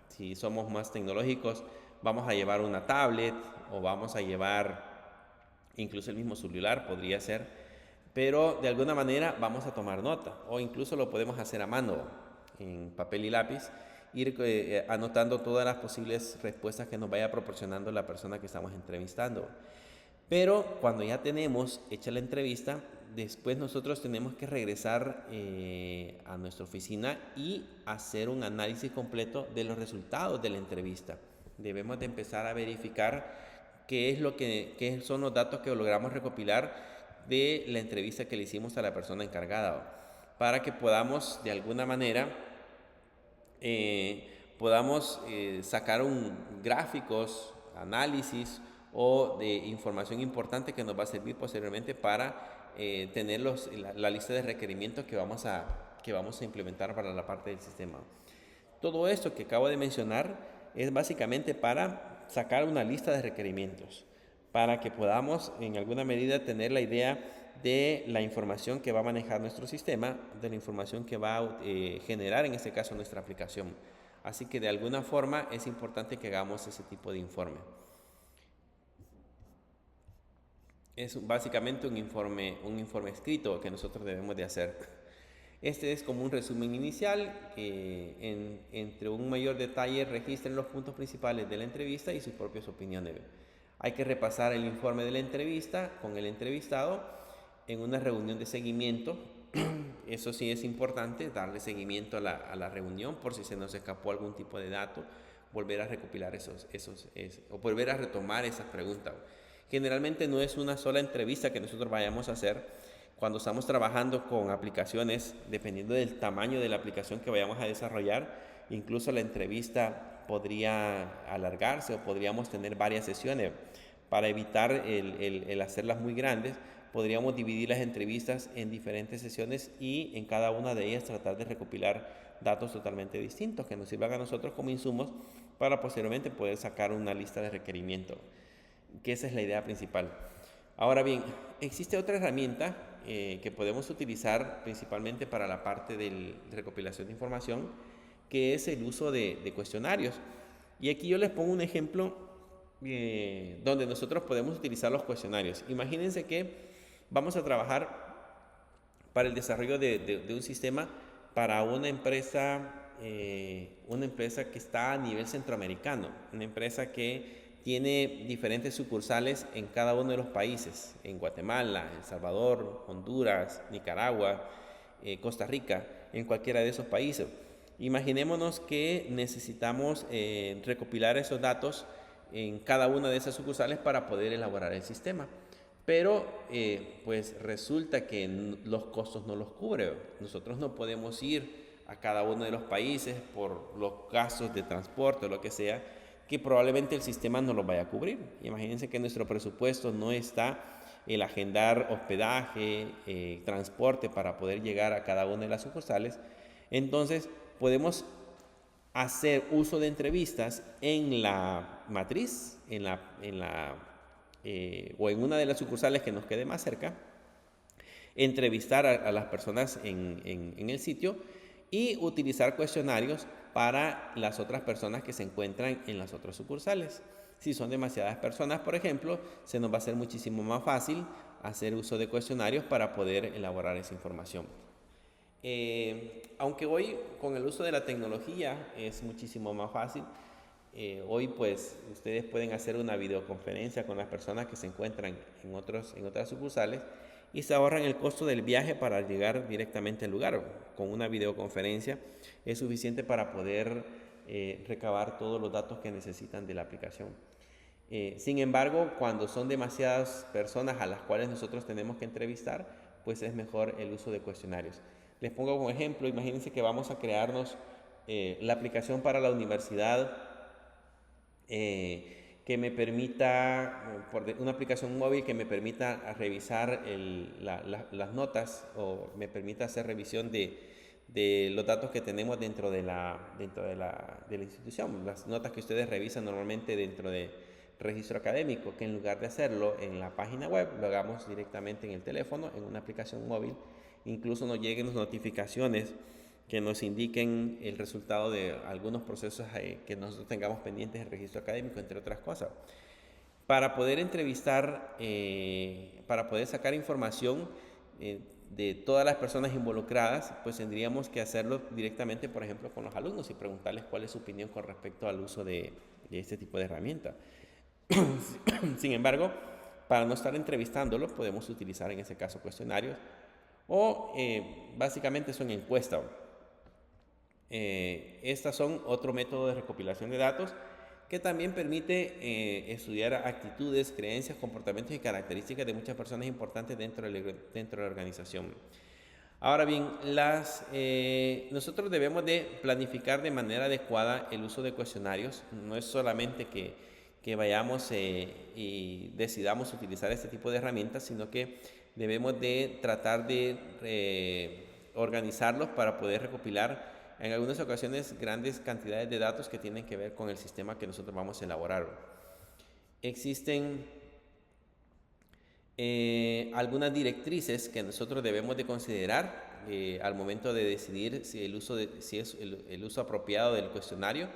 si somos más tecnológicos, vamos a llevar una tablet o vamos a llevar incluso el mismo celular, podría ser, pero de alguna manera vamos a tomar nota o incluso lo podemos hacer a mano en papel y lápiz, ir anotando todas las posibles respuestas que nos vaya proporcionando la persona que estamos entrevistando. Pero cuando ya tenemos hecha la entrevista, después nosotros tenemos que regresar a nuestra oficina y hacer un análisis completo de los resultados de la entrevista. Debemos de empezar a verificar qué son los datos que logramos recopilar de la entrevista que le hicimos a la persona encargada, para que podamos de alguna manera sacar gráficos, análisis o de información importante que nos va a servir posteriormente para tener la lista de requerimientos que vamos a implementar para la parte del sistema. Todo esto que acabo de mencionar es básicamente para sacar una lista de requerimientos, para que podamos en alguna medida tener la idea de la información que va a manejar nuestro sistema, de la información que va a generar en este caso nuestra aplicación. Así que de alguna forma es importante que hagamos ese tipo de informe. Es básicamente un informe escrito que nosotros debemos de hacer. Este es como un resumen inicial, entre un mayor detalle registren los puntos principales de la entrevista y sus propias opiniones. Hay que repasar el informe de la entrevista con el entrevistado en una reunión de seguimiento. Eso sí es importante, darle seguimiento a la reunión por si se nos escapó algún tipo de dato, volver a recopilar o volver a retomar esas preguntas. Generalmente no es una sola entrevista que nosotros vayamos a hacer. Cuando estamos trabajando con aplicaciones, dependiendo del tamaño de la aplicación que vayamos a desarrollar, incluso la entrevista podría alargarse o podríamos tener varias sesiones. Para evitar el hacerlas muy grandes, podríamos dividir las entrevistas en diferentes sesiones y en cada una de ellas tratar de recopilar datos totalmente distintos que nos sirvan a nosotros como insumos para posteriormente poder sacar una lista de requerimientos, que esa es la idea principal. Ahora bien, existe otra herramienta que podemos utilizar principalmente para la parte de recopilación de información, que es el uso de cuestionarios. Y aquí yo les pongo un ejemplo donde nosotros podemos utilizar los cuestionarios. Imagínense que vamos a trabajar para el desarrollo de un sistema para una empresa que está a nivel centroamericano, una empresa que tiene diferentes sucursales en cada uno de los países, en Guatemala, El Salvador, Honduras, Nicaragua, Costa Rica, en cualquiera de esos países. Imaginémonos que necesitamos recopilar esos datos en cada una de esas sucursales para poder elaborar el sistema. Pero pues resulta que los costos no los cubre. Nosotros no podemos ir a cada uno de los países por los gastos de transporte o lo que sea, que probablemente el sistema no los vaya a cubrir. Imagínense que nuestro presupuesto no está el agendar hospedaje, transporte para poder llegar a cada una de las sucursales. Entonces podemos hacer uso de entrevistas en la matriz, o en una de las sucursales que nos quede más cerca, entrevistar a las personas en el sitio y utilizar cuestionarios para las otras personas que se encuentran en las otras sucursales. Si son demasiadas personas, por ejemplo, se nos va a hacer muchísimo más fácil hacer uso de cuestionarios para poder elaborar esa información. Aunque hoy con el uso de la tecnología es muchísimo más fácil, hoy pues ustedes pueden hacer una videoconferencia con las personas que se encuentran en otras sucursales y se ahorran el costo del viaje para llegar directamente al lugar. Con una videoconferencia es suficiente para poder recabar todos los datos que necesitan de la aplicación. Sin embargo, cuando son demasiadas personas a las cuales nosotros tenemos que entrevistar, pues es mejor el uso de cuestionarios. Les pongo como ejemplo, imagínense que vamos a crearnos la aplicación para la universidad que me permita, una aplicación móvil que me permita revisar las notas o me permita hacer revisión de los datos que tenemos dentro de la institución, las notas que ustedes revisan normalmente dentro de registro académico, que en lugar de hacerlo en la página web, lo hagamos directamente en el teléfono, en una aplicación móvil. Incluso nos lleguen las notificaciones que nos indiquen el resultado de algunos procesos que nosotros tengamos pendientes en el registro académico, entre otras cosas. Para poder entrevistar, para poder sacar información de todas las personas involucradas, pues tendríamos que hacerlo directamente, por ejemplo, con los alumnos y preguntarles cuál es su opinión con respecto al uso de este tipo de herramienta. Sin embargo, para no estar entrevistándolos, podemos utilizar en ese caso cuestionarios o básicamente son encuestas. Estas son otro método de recopilación de datos que también permite estudiar actitudes, creencias, comportamientos y características de muchas personas importantes dentro de la organización. Ahora bien, nosotros debemos de planificar de manera adecuada el uso de cuestionarios. No es solamente que vayamos y decidamos utilizar este tipo de herramientas, sino que debemos de tratar de organizarlos para poder recopilar en algunas ocasiones grandes cantidades de datos que tienen que ver con el sistema que nosotros vamos a elaborar. Existen algunas directrices que nosotros debemos de considerar al momento de decidir si es el uso apropiado del cuestionario.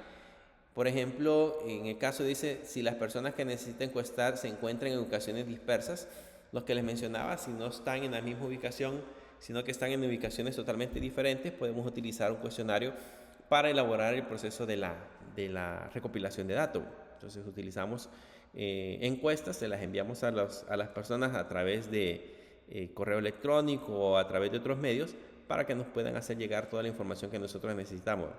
Por ejemplo, en el caso dice, si las personas que necesitan encuestar se encuentran en ubicaciones dispersas, los que les mencionaba, si no están en la misma ubicación, sino que están en ubicaciones totalmente diferentes, podemos utilizar un cuestionario para elaborar el proceso de la recopilación de datos. Entonces utilizamos encuestas, se las enviamos a las personas a través de correo electrónico o a través de otros medios para que nos puedan hacer llegar toda la información que nosotros necesitamos.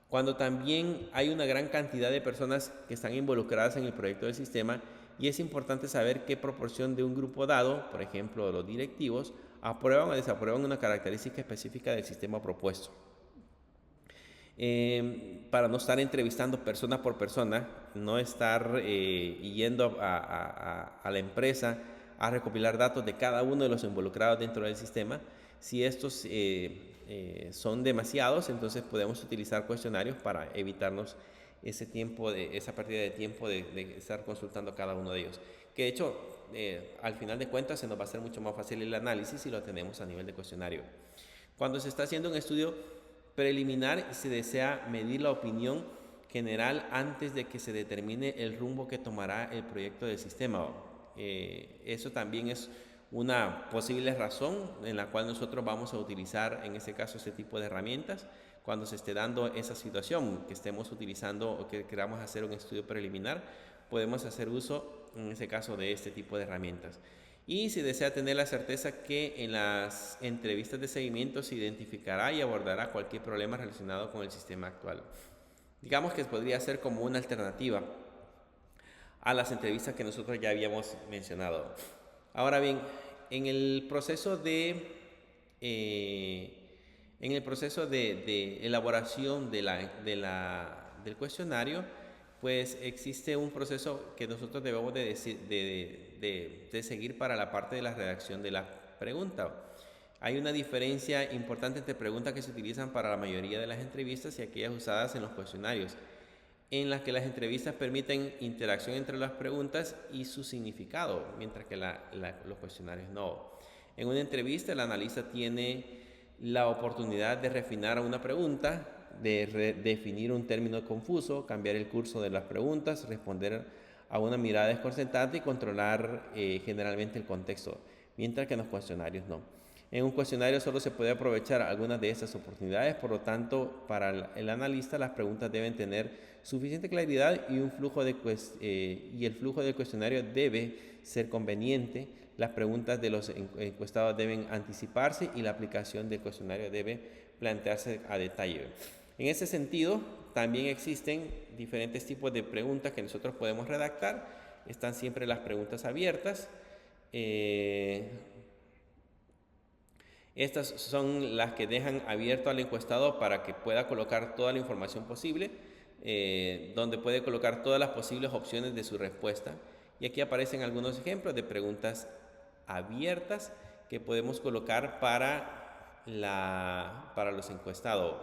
Cuando también hay una gran cantidad de personas que están involucradas en el proyecto del sistema y es importante saber qué proporción de un grupo dado, por ejemplo los directivos, aprueban o desaprueban una característica específica del sistema propuesto. Para no estar entrevistando persona por persona, no estar yendo a la empresa a recopilar datos de cada uno de los involucrados dentro del sistema. Si estos son demasiados, entonces podemos utilizar cuestionarios para evitarnos esa pérdida de tiempo de estar consultando cada uno de ellos. Que de hecho, al final de cuentas, se nos va a hacer mucho más fácil el análisis si lo tenemos a nivel de cuestionario. Cuando se está haciendo un estudio preliminar, se desea medir la opinión general antes de que se determine el rumbo que tomará el proyecto del sistema. Eso también es una posible razón en la cual nosotros vamos a utilizar en este caso este tipo de herramientas cuando se esté dando esa situación que estemos utilizando o que queramos hacer un estudio preliminar, podemos hacer uso en ese caso de este tipo de herramientas. Y si desea tener la certeza que en las entrevistas de seguimiento se identificará y abordará cualquier problema relacionado con el sistema actual. Digamos que podría ser como una alternativa a las entrevistas que nosotros ya habíamos mencionado. Ahora bien, en el proceso de elaboración del cuestionario, pues existe un proceso que nosotros debemos de seguir para la parte de la redacción de la pregunta. Hay una diferencia importante entre preguntas que se utilizan para la mayoría de las entrevistas y aquellas usadas en los cuestionarios, en las que las entrevistas permiten interacción entre las preguntas y su significado, mientras que los cuestionarios no. En una entrevista, el analista tiene la oportunidad de refinar una pregunta, de definir un término confuso, cambiar el curso de las preguntas, responder a una mirada desconcertante y controlar generalmente el contexto, mientras que en los cuestionarios no. En un cuestionario solo se puede aprovechar algunas de estas oportunidades, por lo tanto, para el analista las preguntas deben tener suficiente claridad y el flujo del cuestionario debe ser conveniente. Las preguntas de los encuestados deben anticiparse y la aplicación del cuestionario debe plantearse a detalle. En ese sentido, también existen diferentes tipos de preguntas que nosotros podemos redactar. Están siempre las preguntas abiertas. Estas son las que dejan abierto al encuestado para que pueda colocar toda la información posible, donde puede colocar todas las posibles opciones de su respuesta. Y aquí aparecen algunos ejemplos de preguntas abiertas que podemos colocar para los encuestados.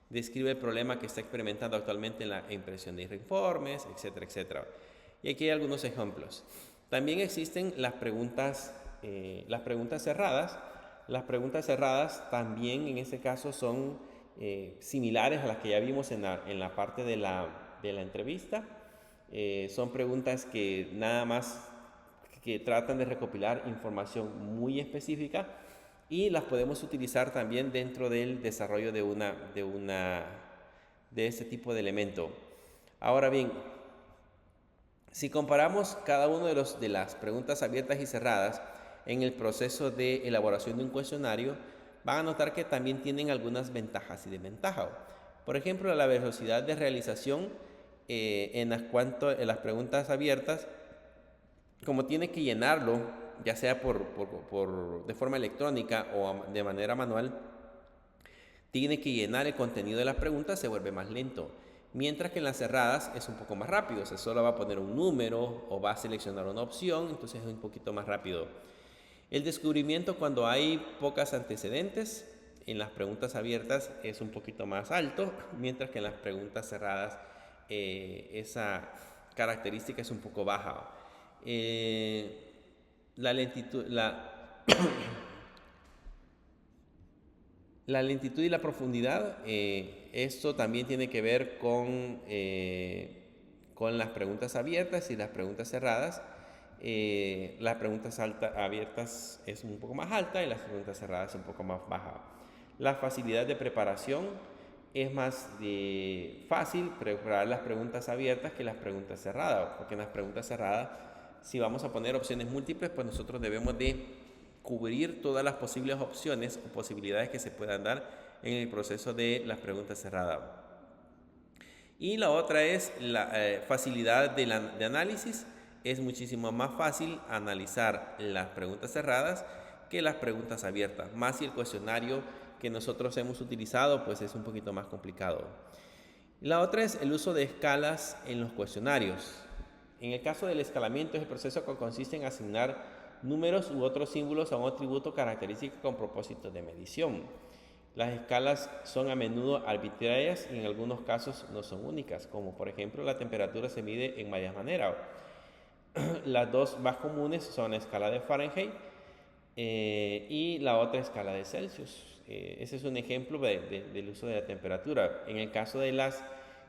Describe el problema que está experimentando actualmente en la impresión de informes, etcétera, etcétera. Y aquí hay algunos ejemplos. También existen las preguntas cerradas. Las preguntas cerradas también en este caso son similares a las que ya vimos en la parte de la entrevista. Son preguntas que nada más que tratan de recopilar información muy específica y las podemos utilizar también dentro del desarrollo de este tipo de elemento. Ahora bien, si comparamos cada uno de las preguntas abiertas y cerradas en el proceso de elaboración de un cuestionario, van a notar que también tienen algunas ventajas y desventajas. Por ejemplo, la velocidad de realización en las preguntas abiertas, como tiene que llenarlo, ya sea de forma electrónica o de manera manual, tiene que llenar el contenido de las preguntas, se vuelve más lento. Mientras que en las cerradas es un poco más rápido, se solo va a poner un número o va a seleccionar una opción, entonces es un poquito más rápido. El descubrimiento cuando hay pocas antecedentes en las preguntas abiertas es un poquito más alto, mientras que en las preguntas cerradas esa característica es un poco baja. La lentitud y la profundidad, esto también tiene que ver con las preguntas abiertas y las preguntas cerradas. Las preguntas abiertas es un poco más alta y las preguntas cerradas un poco más baja. La facilidad de preparación es más fácil preparar las preguntas abiertas que las preguntas cerradas, porque en las preguntas cerradas, si vamos a poner opciones múltiples, pues nosotros debemos de cubrir todas las posibles opciones o posibilidades que se puedan dar en el proceso de las preguntas cerradas. Y la otra es la facilidad de análisis. Es muchísimo más fácil analizar las preguntas cerradas que las preguntas abiertas, más si el cuestionario que nosotros hemos utilizado pues es un poquito más complicado. La otra es el uso de escalas en los cuestionarios. En el caso del escalamiento es el proceso que consiste en asignar números u otros símbolos a un atributo característico con propósito de medición. Las escalas son a menudo arbitrarias y en algunos casos no son únicas, como por ejemplo la temperatura se mide en varias maneras. Las dos más comunes son la escala de Fahrenheit y la otra escala de Celsius. Ese es un ejemplo del uso de la temperatura. En el caso de las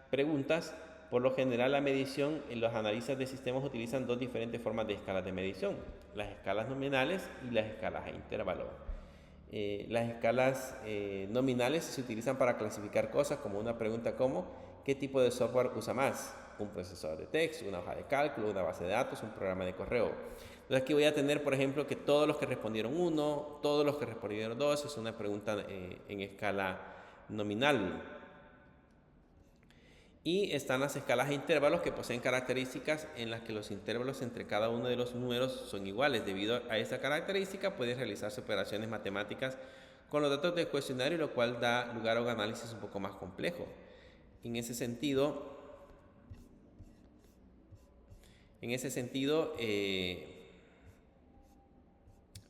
preguntas, por lo general la medición, los analistas de sistemas utilizan dos diferentes formas de escalas de medición, las escalas nominales y las escalas a intervalo. Las escalas nominales se utilizan para clasificar cosas como una pregunta como ¿qué tipo de software usa más? Un procesador de texto, una hoja de cálculo, una base de datos, un programa de correo. Entonces aquí voy a tener, por ejemplo, que todos los que respondieron 1, todos los que respondieron 2, es una pregunta en escala nominal. Y están las escalas a intervalos que poseen características en las que los intervalos entre cada uno de los números son iguales. Debido a esta característica puede realizarse operaciones matemáticas con los datos del cuestionario, lo cual da lugar a un análisis un poco más complejo. En ese sentido,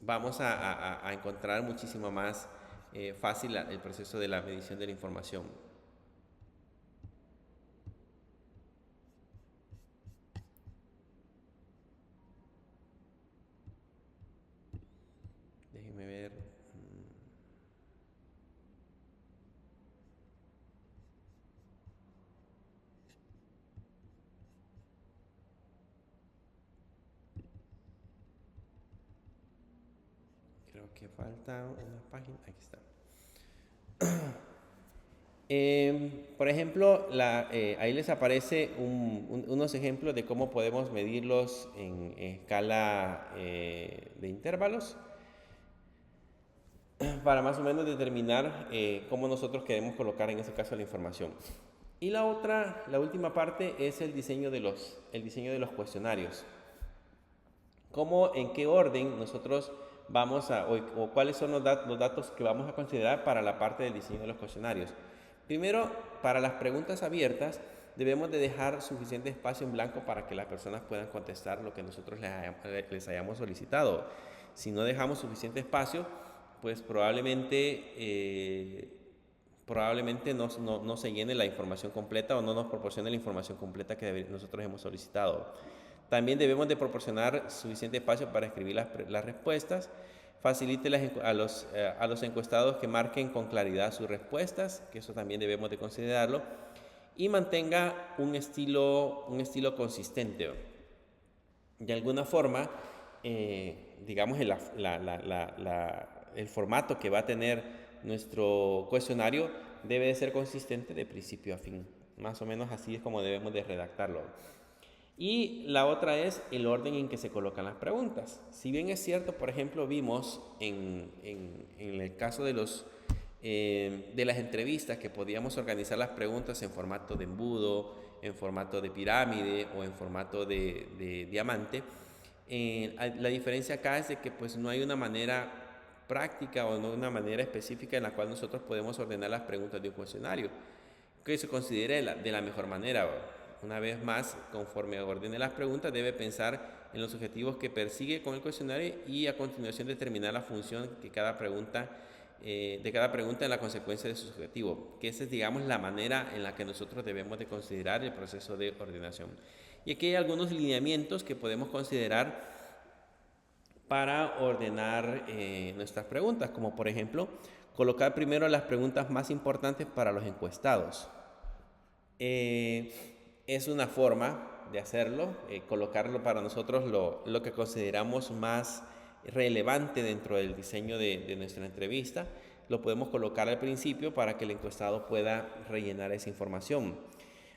vamos a encontrar muchísimo más fácil el proceso de la medición de la información. Déjenme ver. Creo que falta una página. Aquí está. Por ejemplo, ahí les aparece unos ejemplos de cómo podemos medirlos en escala de intervalos. para más o menos determinar cómo nosotros queremos colocar en ese caso la información. Y la última parte es el diseño de los cuestionarios. ¿Cómo, en qué orden nosotros vamos o cuáles son los datos que vamos a considerar para la parte del diseño de los cuestionarios? Primero, para las preguntas abiertas, debemos de dejar suficiente espacio en blanco para que las personas puedan contestar lo que nosotros les hayamos solicitado. Si no dejamos suficiente espacio, pues probablemente no se llene la información completa o no nos proporcione la información completa que nosotros hemos solicitado. También debemos de proporcionar suficiente espacio para escribir las respuestas. Facilite a los encuestados que marquen con claridad sus respuestas, que eso también debemos de considerarlo. Y mantenga un estilo consistente. De alguna forma, digamos, el formato que va a tener nuestro cuestionario debe de ser consistente de principio a fin. Más o menos así es como debemos de redactarlo. Y la otra es el orden en que se colocan las preguntas. Si bien es cierto, por ejemplo, vimos en el caso de las entrevistas que podíamos organizar las preguntas en formato de embudo, en formato de pirámide o en formato de diamante, la diferencia acá es de que pues no hay una manera práctica o no una manera específica en la cual nosotros podemos ordenar las preguntas de un cuestionario que se considere de la mejor manera. Una vez más, conforme ordene las preguntas, debe pensar en los objetivos que persigue con el cuestionario y a continuación determinar la función de cada pregunta en la consecuencia de su objetivo, que esa es, digamos, la manera en la que nosotros debemos de considerar el proceso de ordenación. Y aquí hay algunos lineamientos que podemos considerar para ordenar nuestras preguntas, como por ejemplo, colocar primero las preguntas más importantes para los encuestados. Es una forma de hacerlo, colocarlo para nosotros lo que consideramos más relevante dentro del diseño de nuestra entrevista. Lo podemos colocar al principio para que el encuestado pueda rellenar esa información.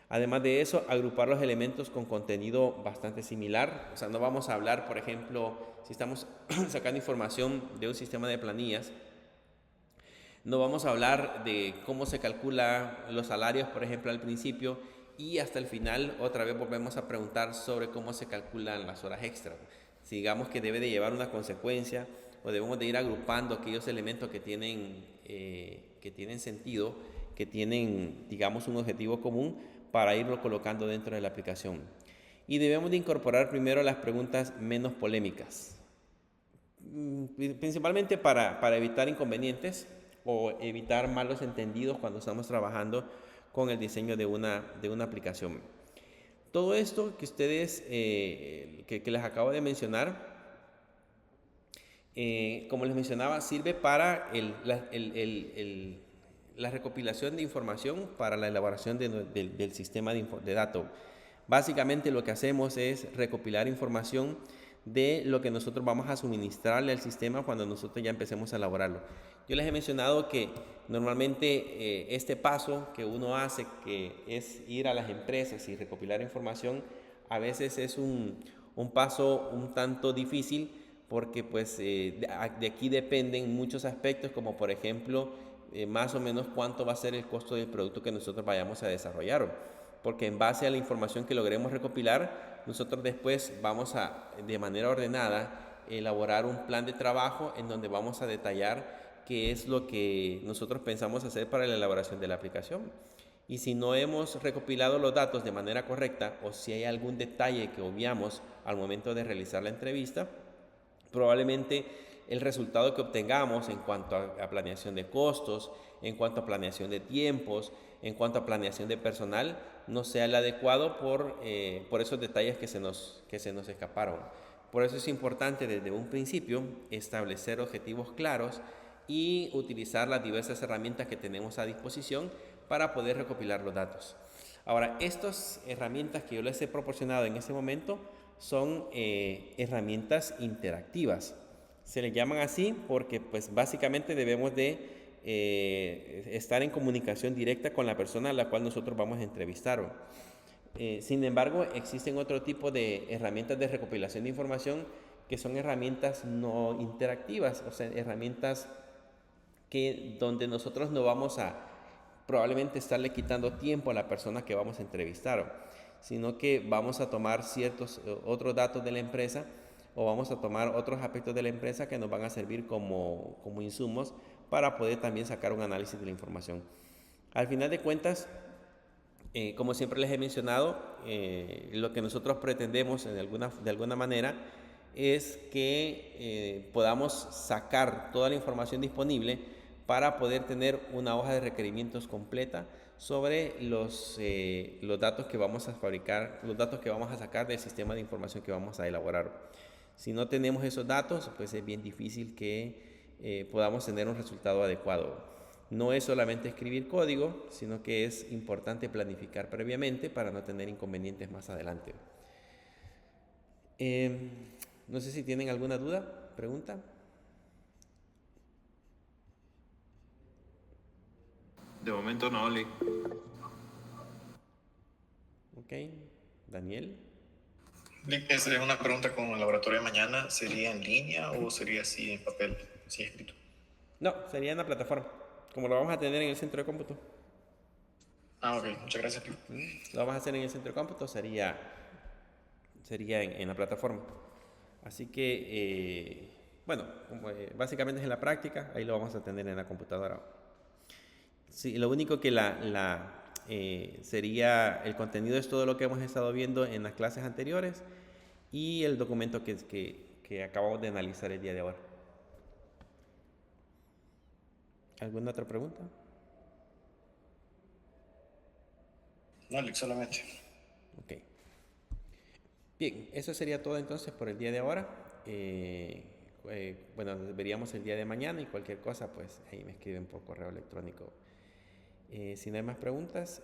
Además de eso, agrupar los elementos con contenido bastante similar. O sea, no vamos a hablar, por ejemplo, si estamos sacando información de un sistema de planillas, no vamos a hablar de cómo se calcula los salarios, por ejemplo, al principio, y hasta el final otra vez volvemos a preguntar sobre cómo se calculan las horas extra. Si digamos que debe de llevar una consecuencia o debemos de ir agrupando aquellos elementos que tienen sentido, que tienen, digamos, un objetivo común para irlo colocando dentro de la aplicación. Y debemos de incorporar primero las preguntas menos polémicas, principalmente para evitar inconvenientes o evitar malos entendidos cuando estamos trabajando con el diseño de una aplicación. Todo esto que ustedes, que les acabo de mencionar, como les mencionaba, sirve para la recopilación de información para la elaboración del sistema de datos. Básicamente lo que hacemos es recopilar información de lo que nosotros vamos a suministrarle al sistema cuando nosotros ya empecemos a elaborarlo. Yo les he mencionado que normalmente este paso que uno hace, que es ir a las empresas y recopilar información, a veces es un paso un tanto difícil porque pues de aquí dependen muchos aspectos, como por ejemplo más o menos cuánto va a ser el costo del producto que nosotros vayamos a desarrollar, porque en base a la información que logremos recopilar, nosotros después vamos a, de manera ordenada, elaborar un plan de trabajo en donde vamos a detallar qué es lo que nosotros pensamos hacer para la elaboración de la aplicación. Y si no hemos recopilado los datos de manera correcta o si hay algún detalle que obviamos al momento de realizar la entrevista, probablemente el resultado que obtengamos en cuanto a planeación de costos, en cuanto a planeación de tiempos, en cuanto a planeación de personal, no sea el adecuado por esos detalles que se nos escaparon. Por eso es importante desde un principio establecer objetivos claros y utilizar las diversas herramientas que tenemos a disposición para poder recopilar los datos. Ahora, estas herramientas que yo les he proporcionado en este momento son herramientas interactivas. Se les llaman así porque pues básicamente debemos de estar en comunicación directa con la persona a la cual nosotros vamos a entrevistar. Sin embargo, existen otro tipo de herramientas de recopilación de información que son herramientas no interactivas, o sea, herramientas que donde nosotros no vamos a probablemente estarle quitando tiempo a la persona que vamos a entrevistar, sino que vamos a tomar ciertos otros datos de la empresa o vamos a tomar otros aspectos de la empresa que nos van a servir como insumos para poder también sacar un análisis de la información. Al final de cuentas, como siempre les he mencionado, lo que nosotros pretendemos de alguna manera es que podamos sacar toda la información disponible para poder tener una hoja de requerimientos completa sobre los datos que vamos a fabricar, los datos que vamos a sacar del sistema de información que vamos a elaborar. Si no tenemos esos datos, pues es bien difícil que podamos tener un resultado adecuado. No es solamente escribir código, sino que es importante planificar previamente para no tener inconvenientes más adelante. No sé si tienen alguna duda, pregunta. De momento no, Lick. Ok, Daniel. Lick, esa es una pregunta con el laboratorio de mañana. ¿Sería en línea o sería así en papel, así escrito? No, sería en la plataforma, como lo vamos a tener en el centro de cómputo. Ah, ok, muchas gracias, Lick. Lo vamos a hacer en el centro de cómputo, sería en la plataforma. Así que, bueno, básicamente es en la práctica, ahí lo vamos a tener en la computadora. Sí, lo único que sería el contenido es todo lo que hemos estado viendo en las clases anteriores y el documento que acabamos de analizar el día de ahora. ¿Alguna otra pregunta? No, Lick, solamente. Ok. Bien, eso sería todo entonces por el día de ahora. Bueno, nos veríamos el día de mañana y cualquier cosa, pues ahí me escriben por correo electrónico. Si no hay más preguntas,